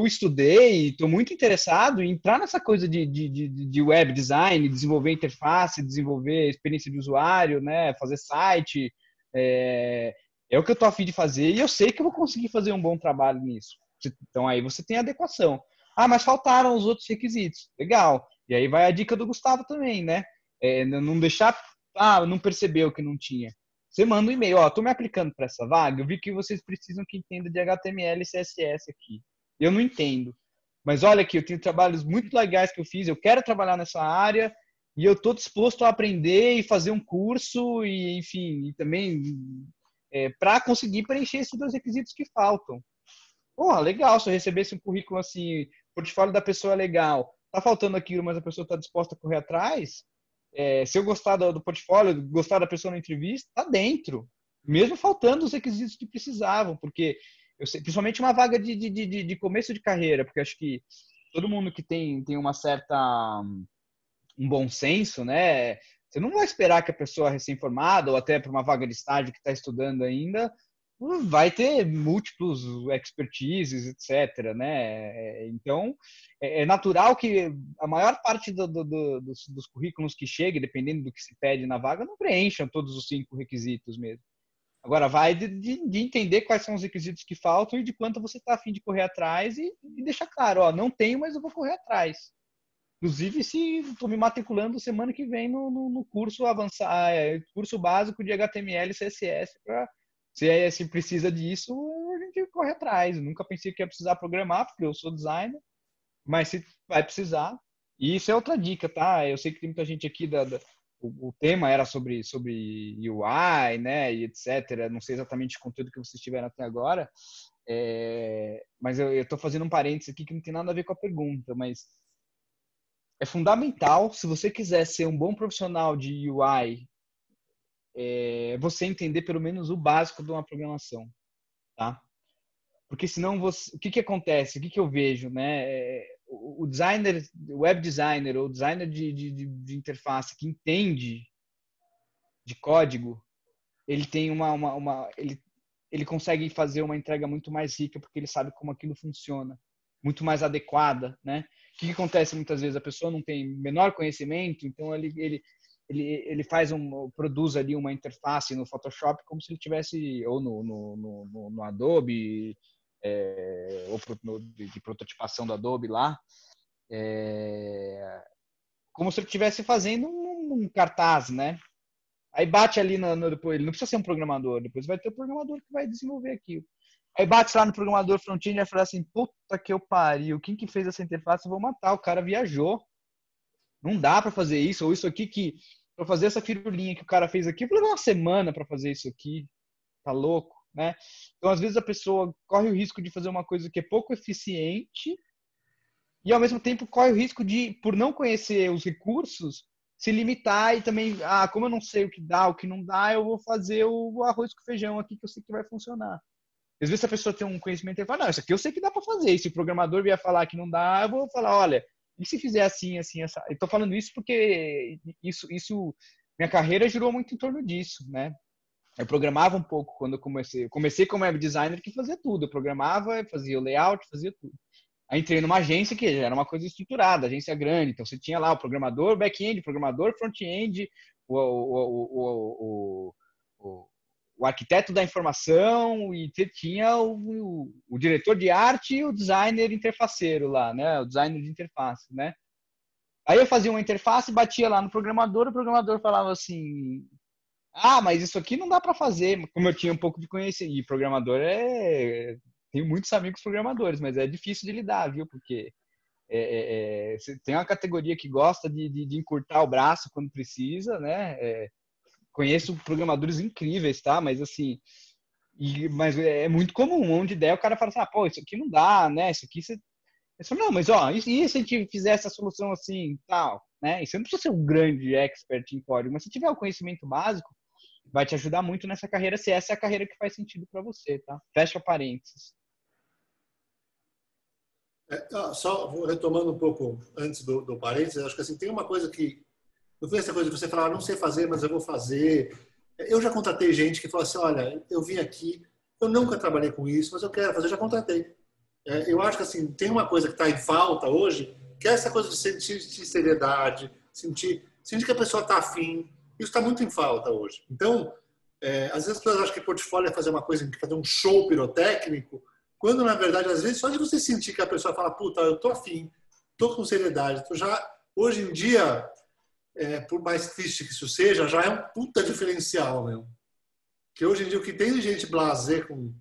estudei, estou muito interessado em entrar nessa coisa de web design, desenvolver interface, desenvolver experiência de usuário, né? Fazer site. É o que eu estou a fim de fazer e eu sei que eu vou conseguir fazer um bom trabalho nisso. Então aí você tem adequação. Ah, mas faltaram os outros requisitos. Legal. E aí vai a dica do Gustavo também, né? Não deixar. Ah, não percebeu que não tinha. Você manda um e-mail, ó, tô me aplicando para essa vaga, eu vi que vocês precisam que entenda de HTML e CSS aqui. Eu não entendo. Mas olha aqui, eu tenho trabalhos muito legais que eu fiz, eu quero trabalhar nessa área e eu tô disposto a aprender e fazer um curso e, enfim, e também para conseguir preencher esses 2 requisitos que faltam. Porra, legal, se eu recebesse um currículo assim, o portfólio da pessoa é legal, tá faltando aquilo, mas a pessoa está disposta a correr atrás, se eu gostar do portfólio, gostar da pessoa na entrevista, tá dentro. Mesmo faltando os requisitos que precisavam, porque eu sei, principalmente uma vaga de começo de carreira, porque acho que todo mundo que tem uma certa um bom senso, né? Você não vai esperar que a pessoa recém-formada ou até para uma vaga de estágio que está estudando ainda vai ter múltiplos expertises, etc, né? Então, é natural que a maior parte dos currículos que cheguem, dependendo do que se pede na vaga, não preencham todos os 5 requisitos mesmo. Agora, vai de entender quais são os requisitos que faltam e de quanto você está a fim de correr atrás e deixar claro, ó, não tenho, mas eu vou correr atrás. Inclusive, se estou me matriculando semana que vem no curso avançado, curso básico de HTML e CSS. Se precisa disso, a gente corre atrás. Eu nunca pensei que ia precisar programar, porque eu sou designer, mas se vai precisar. E isso é outra dica, tá? Eu sei que tem muita gente aqui o tema era sobre UI, né, e etc. Não sei exatamente o conteúdo que vocês tiveram até agora, mas eu estou fazendo um parênteses aqui que não tem nada a ver com a pergunta, mas é fundamental, se você quiser ser um bom profissional de UI, você entender pelo menos o básico de uma programação, tá? Porque senão o que acontece? O que eu vejo, né? O designer, web designer ou designer de interface que entende de código, ele tem ele consegue fazer uma entrega muito mais rica porque ele sabe como aquilo funciona, muito mais adequada, né? O que acontece muitas vezes? A pessoa não tem menor conhecimento, então ele produz ali uma interface no Photoshop como se ele tivesse, ou no Adobe, ou de prototipação do Adobe lá, como se ele estivesse fazendo um cartaz, né? Aí bate ali depois, ele não precisa ser um programador, depois vai ter o programador que vai desenvolver aquilo. Aí bate lá no programador front-end e vai falar assim, puta que eu pariu, quem que fez essa interface? Eu vou matar, o cara viajou. Não dá para fazer isso, ou isso aqui que... Para fazer essa firulinha que o cara fez aqui, eu vou levar uma semana para fazer isso aqui. Tá louco, né? Então, às vezes, a pessoa corre o risco de fazer uma coisa que é pouco eficiente e, ao mesmo tempo, corre o risco de, por não conhecer os recursos, se limitar e também, como eu não sei o que dá, o que não dá, eu vou fazer o arroz com feijão aqui que eu sei que vai funcionar. Às vezes, a pessoa tem um conhecimento e fala, não, isso aqui eu sei que dá para fazer. E se o programador vier falar que não dá, eu vou falar, olha, e se fizer assim, assim, essa... Eu tô falando isso porque minha carreira girou muito em torno disso, né? Eu programava um pouco quando eu comecei. Eu comecei como web designer que fazia tudo. Eu programava, fazia o layout, fazia tudo. Aí entrei numa agência que já era uma coisa estruturada, agência grande. Então você tinha lá o programador back-end, programador front-end, o arquiteto da informação e você tinha o diretor de arte e o designer interfaceiro lá, né? O designer de interface, né? Aí eu fazia uma interface, batia lá no programador, o programador falava assim... mas isso aqui não dá para fazer. Como eu tinha um pouco de conhecimento, e programador tenho muitos amigos programadores, mas é difícil de lidar, viu? Porque tem uma categoria que gosta de encurtar o braço quando precisa, né? Conheço programadores incríveis, tá? Mas assim, mas é muito comum, onde der o cara fala assim, pô, isso aqui não dá, né? Isso aqui você fala, não, mas e se a gente fizer essa solução assim, tal, né? E você não precisa ser um grande expert em código, mas se tiver o conhecimento básico, vai te ajudar muito nessa carreira, se essa é a carreira que faz sentido para você, tá? Fecha parênteses. Só retomando um pouco antes do parênteses, acho que assim, tem uma coisa que... Não foi essa coisa de você falar, não sei fazer, mas eu vou fazer. Eu já contratei gente que falou assim, olha, eu vim aqui, eu nunca trabalhei com isso, mas eu quero fazer, eu já contratei. Eu acho que assim, tem uma coisa que está em falta hoje, que é essa coisa de sentir seriedade, sentir que a pessoa está afim. Isso está muito em falta hoje. Então, às vezes as pessoas acham que portfólio é fazer uma coisa, fazer um show pirotécnico, quando na verdade, às vezes, só de você sentir que a pessoa fala, puta, eu tô afim, tô com seriedade, hoje em dia, por mais triste que isso seja, já é um puta diferencial, meu. Que hoje em dia o que tem de gente blasé com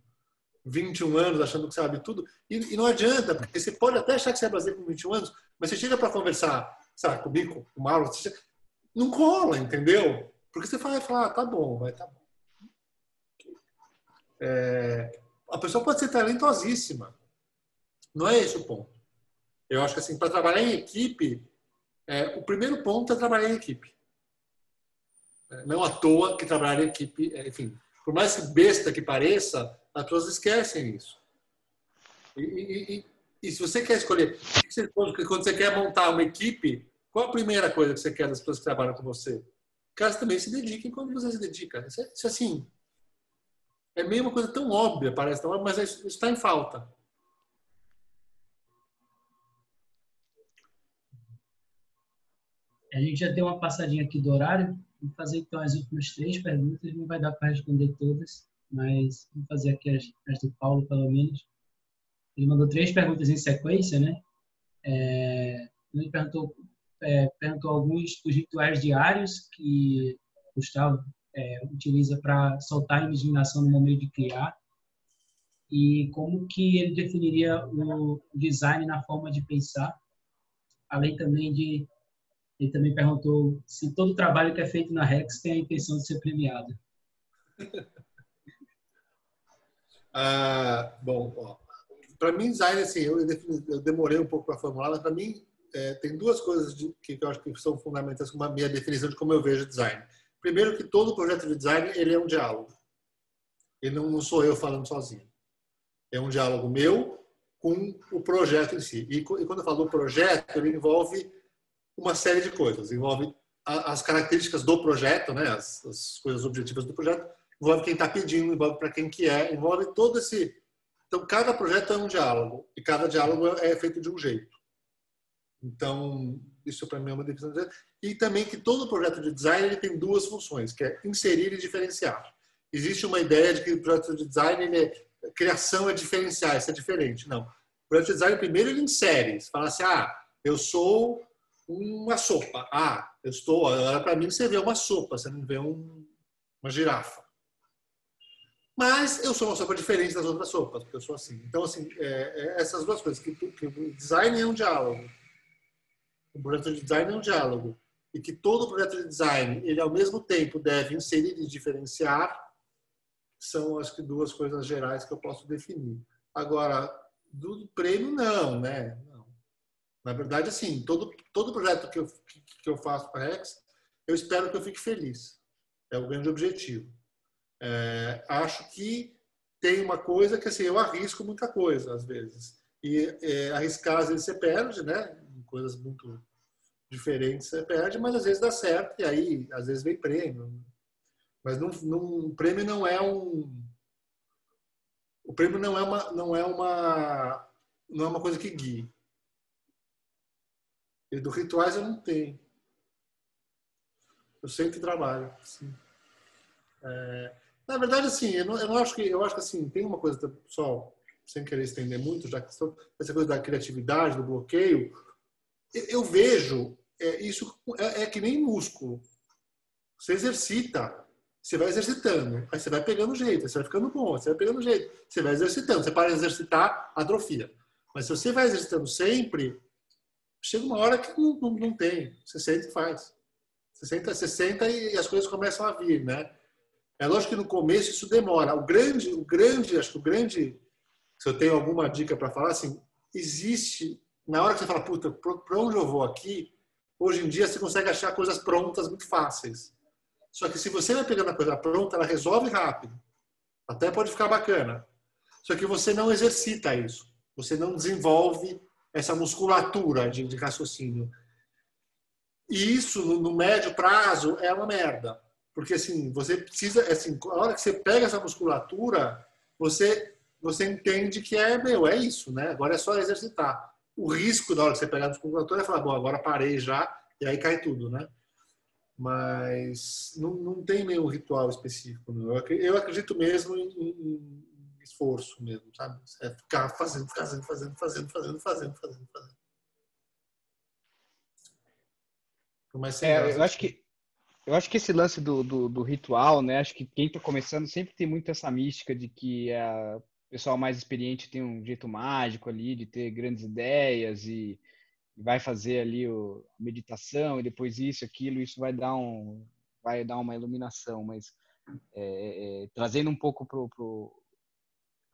21 anos achando que sabe tudo, e não adianta, porque você pode até achar que você é blasé com 21 anos, mas você chega para conversar, sabe, comigo, com o Mauro, não cola, entendeu? Porque você vai falar, tá bom, vai, tá bom. A pessoa pode ser talentosíssima. Não é esse o ponto. Eu acho que assim, para trabalhar em equipe, o primeiro ponto é trabalhar em equipe. Não à toa que trabalhar em equipe, enfim, por mais que besta que pareça, as pessoas esquecem isso. E se você quer escolher, quando você quer montar uma equipe, qual a primeira coisa que você quer das pessoas que trabalham com você? Que elas também se dediquem quando você se dedica. Isso assim, é meio uma coisa tão óbvia, parece tão óbvia, mas isso está em falta. A gente já deu uma passadinha aqui do horário. Vou fazer então as últimas 3 perguntas. Não vai dar para responder todas, mas vou fazer aqui as do Paulo, pelo menos. Ele mandou 3 perguntas em sequência, né? Ele perguntou alguns dos rituais diários que o Gustavo utiliza para soltar a imaginação no momento de criar e como que ele definiria o design na forma de pensar, além também ele também perguntou se todo trabalho que é feito na Rex tem a intenção de ser premiado. Bom, para mim, design, assim, eu demorei um pouco para formular, mas para mim tem 2 coisas que eu acho que são fundamentais com a minha definição de como eu vejo design. Primeiro, que todo projeto de design ele é um diálogo. Ele não sou eu falando sozinho. É um diálogo meu com o projeto em si. E quando eu falo do projeto, ele envolve uma série de coisas. Envolve as características do projeto, né? As coisas objetivas do projeto. Envolve quem está pedindo, envolve para quem que envolve todo esse... Então, cada projeto é um diálogo. E cada diálogo é feito de um jeito. Então, isso para mim é uma definição. E também que todo projeto de design ele tem 2 funções, que é inserir e diferenciar. Existe uma ideia de que o projeto de design, criação é diferenciar, isso é diferente. Não. O projeto de design, primeiro, ele insere. Você fala assim, eu sou uma sopa. Ah, agora para mim você vê uma sopa, você não vê uma girafa. Mas eu sou uma sopa diferente das outras sopas, porque eu sou assim. Então, assim, essas duas coisas, que o design é um diálogo, o projeto de design é um diálogo, e que todo projeto de design, ele ao mesmo tempo deve inserir e diferenciar, são, acho que, duas coisas gerais que eu posso definir. Agora, do prêmio, não, né? Não. Na verdade, assim, todo projeto que eu faço para a Rex, eu espero que eu fique feliz. É o grande objetivo. Acho que tem uma coisa que, assim, eu arrisco muita coisa, às vezes. E arriscar, às vezes, você perde, né? Em coisas muito diferentes você perde, mas às vezes dá certo, e aí, às vezes, vem prêmio. Mas o prêmio não é o prêmio não é uma coisa que guie. E do Rituais eu não tenho. Eu sempre trabalho. Assim. Na verdade, assim, eu acho que assim, tem uma coisa, pessoal, sem querer estender muito, já que essa coisa da criatividade, do bloqueio, eu vejo isso que nem músculo. Você exercita, você vai exercitando, aí você vai pegando jeito, você vai ficando bom, você vai pegando jeito, você vai exercitando, você para de exercitar, atrofia. Mas se você vai exercitando sempre, chega uma hora que não tem, você senta e faz. Você senta e as coisas começam a vir, né? É lógico que no começo isso demora. Acho que o grande, se eu tenho alguma dica para falar, assim, existe, na hora que você fala, puta, para onde eu vou aqui, hoje em dia você consegue achar coisas prontas muito fáceis. Só que se você vai pegando a coisa pronta, ela resolve rápido. Até pode ficar bacana. Só que você não exercita isso. Você não desenvolve essa musculatura de raciocínio. E isso, no médio prazo, é uma merda. Porque, assim, você precisa... Assim, a hora que você pega essa musculatura, você entende que é isso, né? Agora é só exercitar. O risco da hora que você pegar a musculatura é falar, bom, agora parei já, e aí cai tudo, né? Mas não tem nenhum ritual específico. Não. Eu acredito mesmo em esforço mesmo, sabe? É ficar fazendo. Mas sem graça. Eu acho que esse lance do ritual, né? Acho que quem está começando sempre tem muito essa mística de que o pessoal mais experiente tem um jeito mágico ali de ter grandes ideias e vai fazer ali a meditação e depois isso vai dar uma iluminação, mas trazendo um pouco pro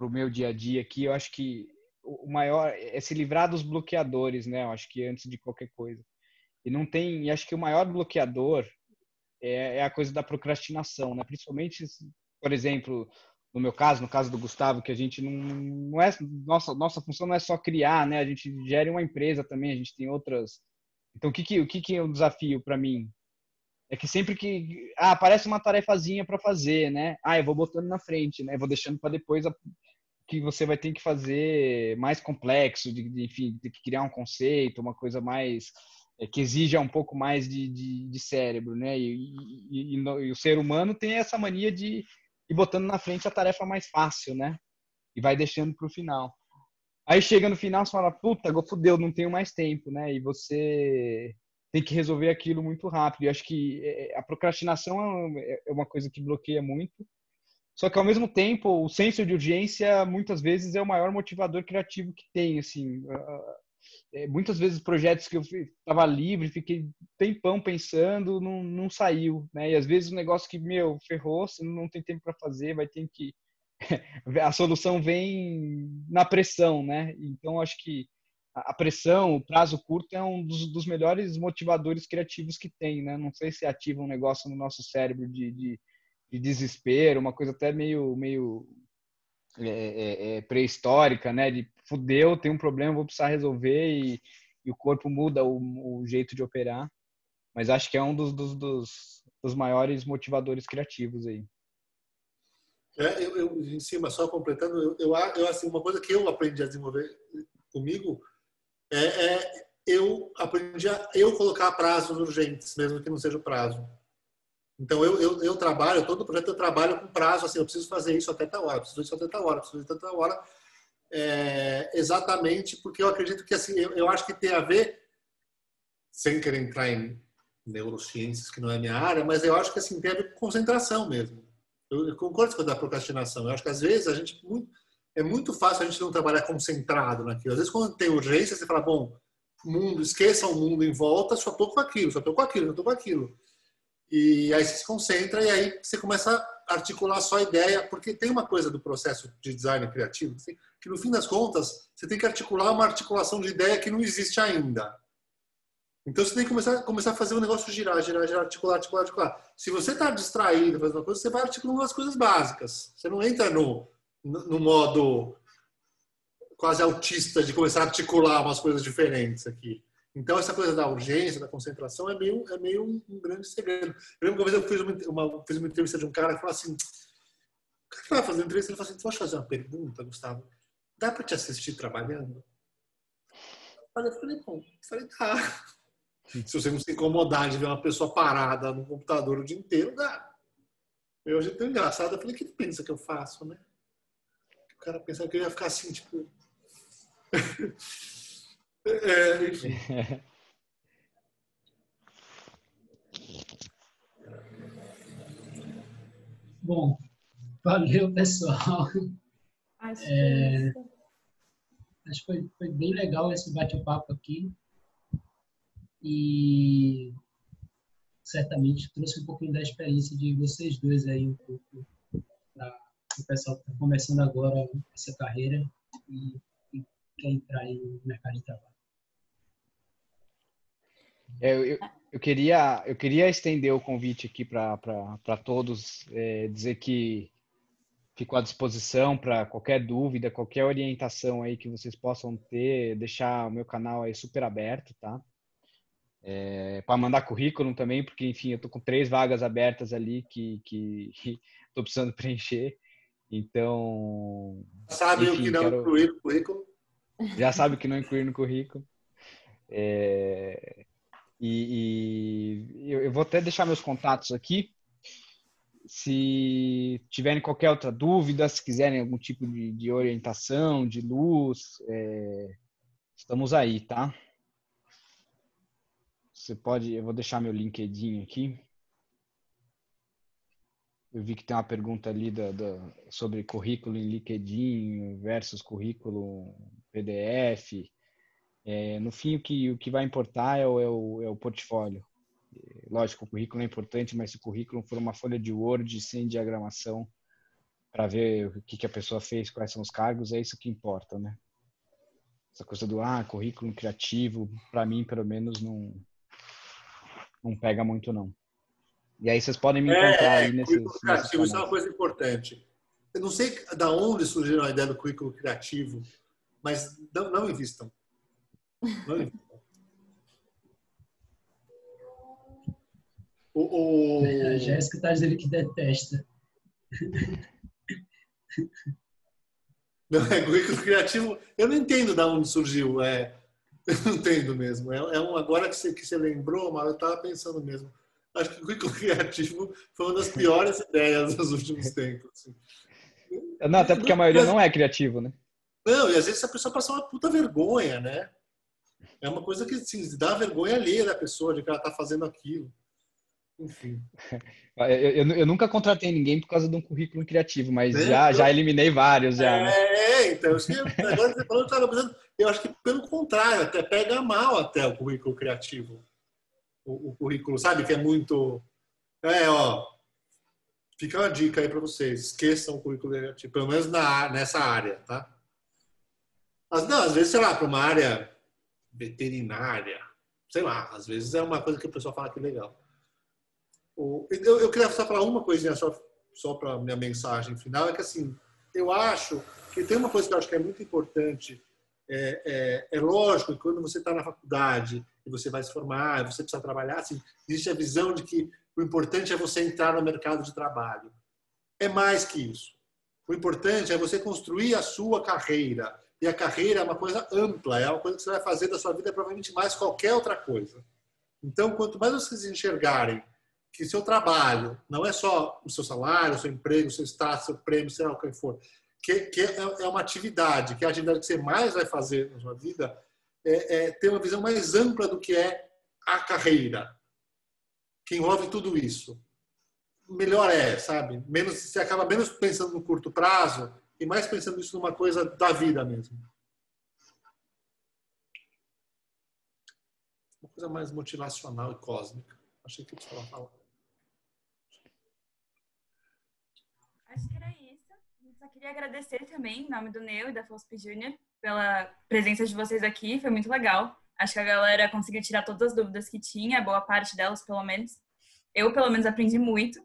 meu dia a dia aqui, eu acho que o maior é se livrar dos bloqueadores, né? Eu acho que antes de qualquer coisa. E acho que o maior bloqueador é a coisa da procrastinação, né? Principalmente, por exemplo, no meu caso, no caso do Gustavo, que a gente não é nossa função não é só criar, né? A gente gera uma empresa também, a gente tem outras. Então, o que é um desafio para mim? É que sempre que aparece uma tarefazinha para fazer, né? Eu vou botando na frente, né? Vou deixando para depois que você vai ter que fazer mais complexo, enfim, ter que criar um conceito, uma coisa mais que exija um pouco mais de cérebro, né? E o ser humano tem essa mania de ir botando na frente a tarefa mais fácil, né? E vai deixando para o final. Aí chega no final, você fala, puta, fudeu, não tenho mais tempo, né? E você tem que resolver aquilo muito rápido. E acho que a procrastinação é uma coisa que bloqueia muito. Só que, ao mesmo tempo, o senso de urgência, muitas vezes, é o maior motivador criativo que tem, assim. Muitas vezes, projetos que eu estava livre, fiquei tempão pensando, não saiu, né? E, às vezes, um negócio que, ferrou, você não tem tempo para fazer, vai ter que... a solução vem na pressão, né? Então, acho que a pressão, o prazo curto, é um dos melhores motivadores criativos que tem, né? Não sei se ativa um negócio no nosso cérebro de desespero, uma coisa até meio pré-histórica, né? De fudeu, tem um problema, vou precisar resolver e o corpo muda o jeito de operar. Mas acho que é um dos maiores motivadores criativos aí. Eu em cima, só completando, eu assim, uma coisa que eu aprendi a desenvolver comigo eu aprendi a colocar prazos urgentes, mesmo que não seja o prazo. Então, eu trabalho, todo projeto eu trabalho com prazo, assim, eu preciso fazer isso até tal hora, preciso disso até tal hora, preciso disso até tal hora, exatamente porque eu acredito que, assim, eu acho que tem a ver, sem querer entrar em neurociências, que não é minha área, mas eu acho que assim, tem a ver com concentração mesmo. Eu concordo com a da procrastinação. Eu acho que às vezes é muito fácil a gente não trabalhar concentrado naquilo. Às vezes quando tem urgência, você fala, bom, esqueça o mundo em volta, só estou com aquilo, só estou com aquilo, só estou com aquilo. E aí você se concentra e aí você começa a articular só a ideia, porque tem uma coisa do processo de design criativo, que no fim das contas, você tem que articular uma articulação de ideia que não existe ainda. Então você tem que começar a fazer o negócio girar, articular. Se você está distraído fazendo uma coisa, você vai articulando as coisas básicas. Você não entra no modo quase autista de começar a articular umas coisas diferentes aqui. Então essa coisa da urgência, da concentração é meio um grande segredo. Eu lembro que uma vez eu fiz uma entrevista de um cara que falou assim, o cara que vai fazer uma entrevista, ele falou assim, posso fazer uma pergunta, Gustavo? Dá para te assistir trabalhando? Eu falei, bom, tá. Se você não se incomodar de ver uma pessoa parada no computador o dia inteiro, dá. Eu achei tão engraçado. Eu falei, o que pensa que eu faço, né? O cara pensava que eu ia ficar assim, tipo... enfim. Bom, valeu, pessoal. Acho que foi bem legal esse bate-papo aqui. E certamente trouxe um pouquinho da experiência de vocês dois aí, um pouco para o pessoal que está começando agora essa carreira e quer entrar aí no mercado de trabalho. Eu queria estender o convite aqui para todos, dizer que fico à disposição para qualquer dúvida, qualquer orientação aí que vocês possam ter, deixar o meu canal aí super aberto, tá? Para mandar currículo também, porque, enfim, eu tô com 3 vagas abertas ali que tô precisando preencher. Então, Sabe o que não incluir no currículo? Já sabe o que não incluir no currículo. Eu vou até deixar meus contatos aqui. Se tiverem qualquer outra dúvida, se quiserem algum tipo de orientação, de luz, estamos aí, tá? Eu vou deixar meu LinkedIn aqui. Eu vi que tem uma pergunta ali sobre currículo em LinkedIn versus currículo PDF. No fim, o que vai importar é o portfólio. Lógico, o currículo é importante, mas se o currículo for uma folha de Word sem diagramação para ver o que a pessoa fez, quais são os cargos, é isso que importa, né? Essa coisa do currículo criativo, para mim, pelo menos, não pega muito, não. E aí vocês podem me encontrar aí nesses criativo, isso é uma coisa importante. Eu não sei de onde surgiu a ideia do currículo criativo, mas não invistam. Não invistam. A Jéssica está dizendo que detesta. Não, currículo criativo, eu não entendo de onde surgiu. Eu não entendo mesmo. Agora que você lembrou, mas eu estava pensando mesmo. Acho que o currículo criativo foi uma das piores ideias dos últimos tempos. Assim. Não, até porque a maioria não é criativo, né? Não, e às vezes a pessoa passa uma puta vergonha, né? É uma coisa que assim, dá vergonha alheia da pessoa de que ela está fazendo aquilo. Enfim. Eu nunca contratei ninguém por causa de um currículo criativo, mas já eliminei vários já. Né? Então, agora você falou, eu acho que pelo contrário, até pega mal até o currículo criativo. O currículo, sabe, que é muito... fica uma dica aí para vocês, esqueçam o currículo criativo, pelo menos nessa área, tá? Mas não, às vezes, sei lá, para uma área veterinária, sei lá, às vezes é uma coisa que o pessoal fala que é legal. Eu queria só falar uma coisinha só para minha mensagem final, é que assim, eu acho que tem uma coisa que eu acho que é muito importante, é lógico que quando você está na faculdade e você vai se formar, você precisa trabalhar, assim, existe a visão de que o importante é você entrar no mercado de trabalho. É mais que isso. O importante é você construir a sua carreira. E a carreira é uma coisa ampla, é uma coisa que você vai fazer da sua vida provavelmente mais qualquer outra coisa. Então, quanto mais vocês enxergarem que seu trabalho não é só o seu salário, o seu emprego, o seu status, o seu prêmio, sei lá o que for, que é uma atividade, que é a atividade que você mais vai fazer na sua vida, ter uma visão mais ampla do que é a carreira, que envolve tudo isso, melhor sabe? Você acaba menos pensando no curto prazo e mais pensando isso numa coisa da vida mesmo. Uma coisa mais motivacional e cósmica. Achei que eu precisava falar. Acho que era isso. Eu só queria agradecer também, em nome do Neo e da FOSP Júnior, pela presença de vocês aqui. Foi muito legal. Acho que a galera conseguiu tirar todas as dúvidas que tinha, boa parte delas, pelo menos. Eu, pelo menos, aprendi muito.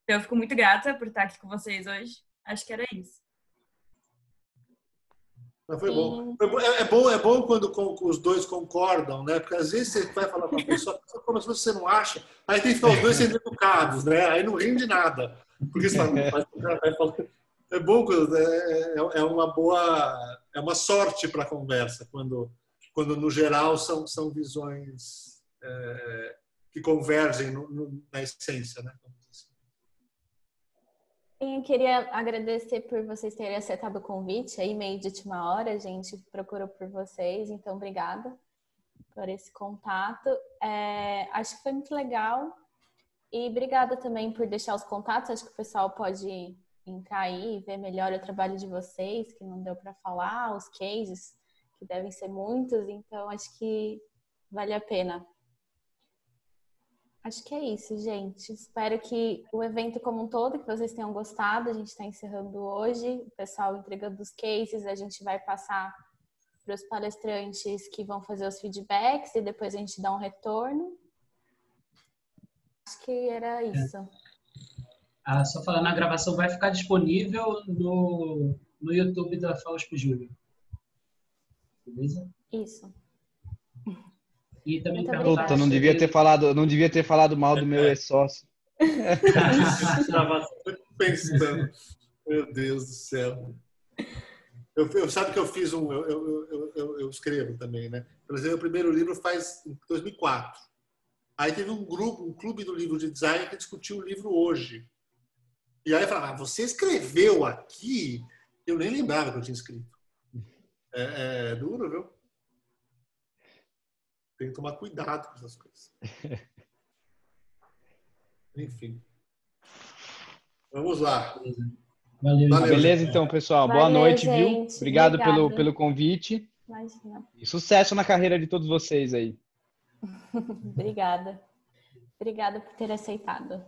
Então, eu fico muito grata por estar aqui com vocês hoje. Acho que era isso. Mas foi bom. É bom quando os dois concordam, né? Porque às vezes você vai falar com a pessoa, como se você não acha, aí tem que ficar os dois sendo educados, né? Aí não rende nada. Porque você fala, é bom, é uma sorte para a conversa, quando no geral são visões que convergem na essência, né? Eu queria agradecer por vocês terem aceitado o convite aí, meio de última hora, a gente procurou por vocês, então obrigada por esse contato. Acho que foi muito legal e obrigada também por deixar os contatos, acho que o pessoal pode entrar aí e ver melhor o trabalho de vocês, que não deu para falar, os cases, que devem ser muitos, então acho que vale a pena. Acho que é isso, gente. Espero que o evento como um todo, que vocês tenham gostado. A gente está encerrando hoje, o pessoal entregando os cases, a gente vai passar para os palestrantes que vão fazer os feedbacks e depois a gente dá um retorno. Acho que era isso. Só falando, a gravação vai ficar disponível no YouTube da FAUSP Júnior. Beleza? Isso. E também Puta, eu não devia ter falado mal do meu ex-sócio. Pensando, meu Deus do céu. Sabe que eu fiz eu escrevo também, né? Por exemplo, o primeiro livro faz em 2004. Aí teve um clube do livro de design que discutiu o livro hoje. E aí eu falava, você escreveu aqui? Eu nem lembrava que eu tinha escrito. É duro, viu? Tem que tomar cuidado com essas coisas. Enfim. Vamos lá. Valeu. Beleza, então, pessoal. Boa noite, gente. Viu? Obrigado pelo convite. Imagina. E sucesso na carreira de todos vocês aí. Obrigada. Obrigada por ter aceitado.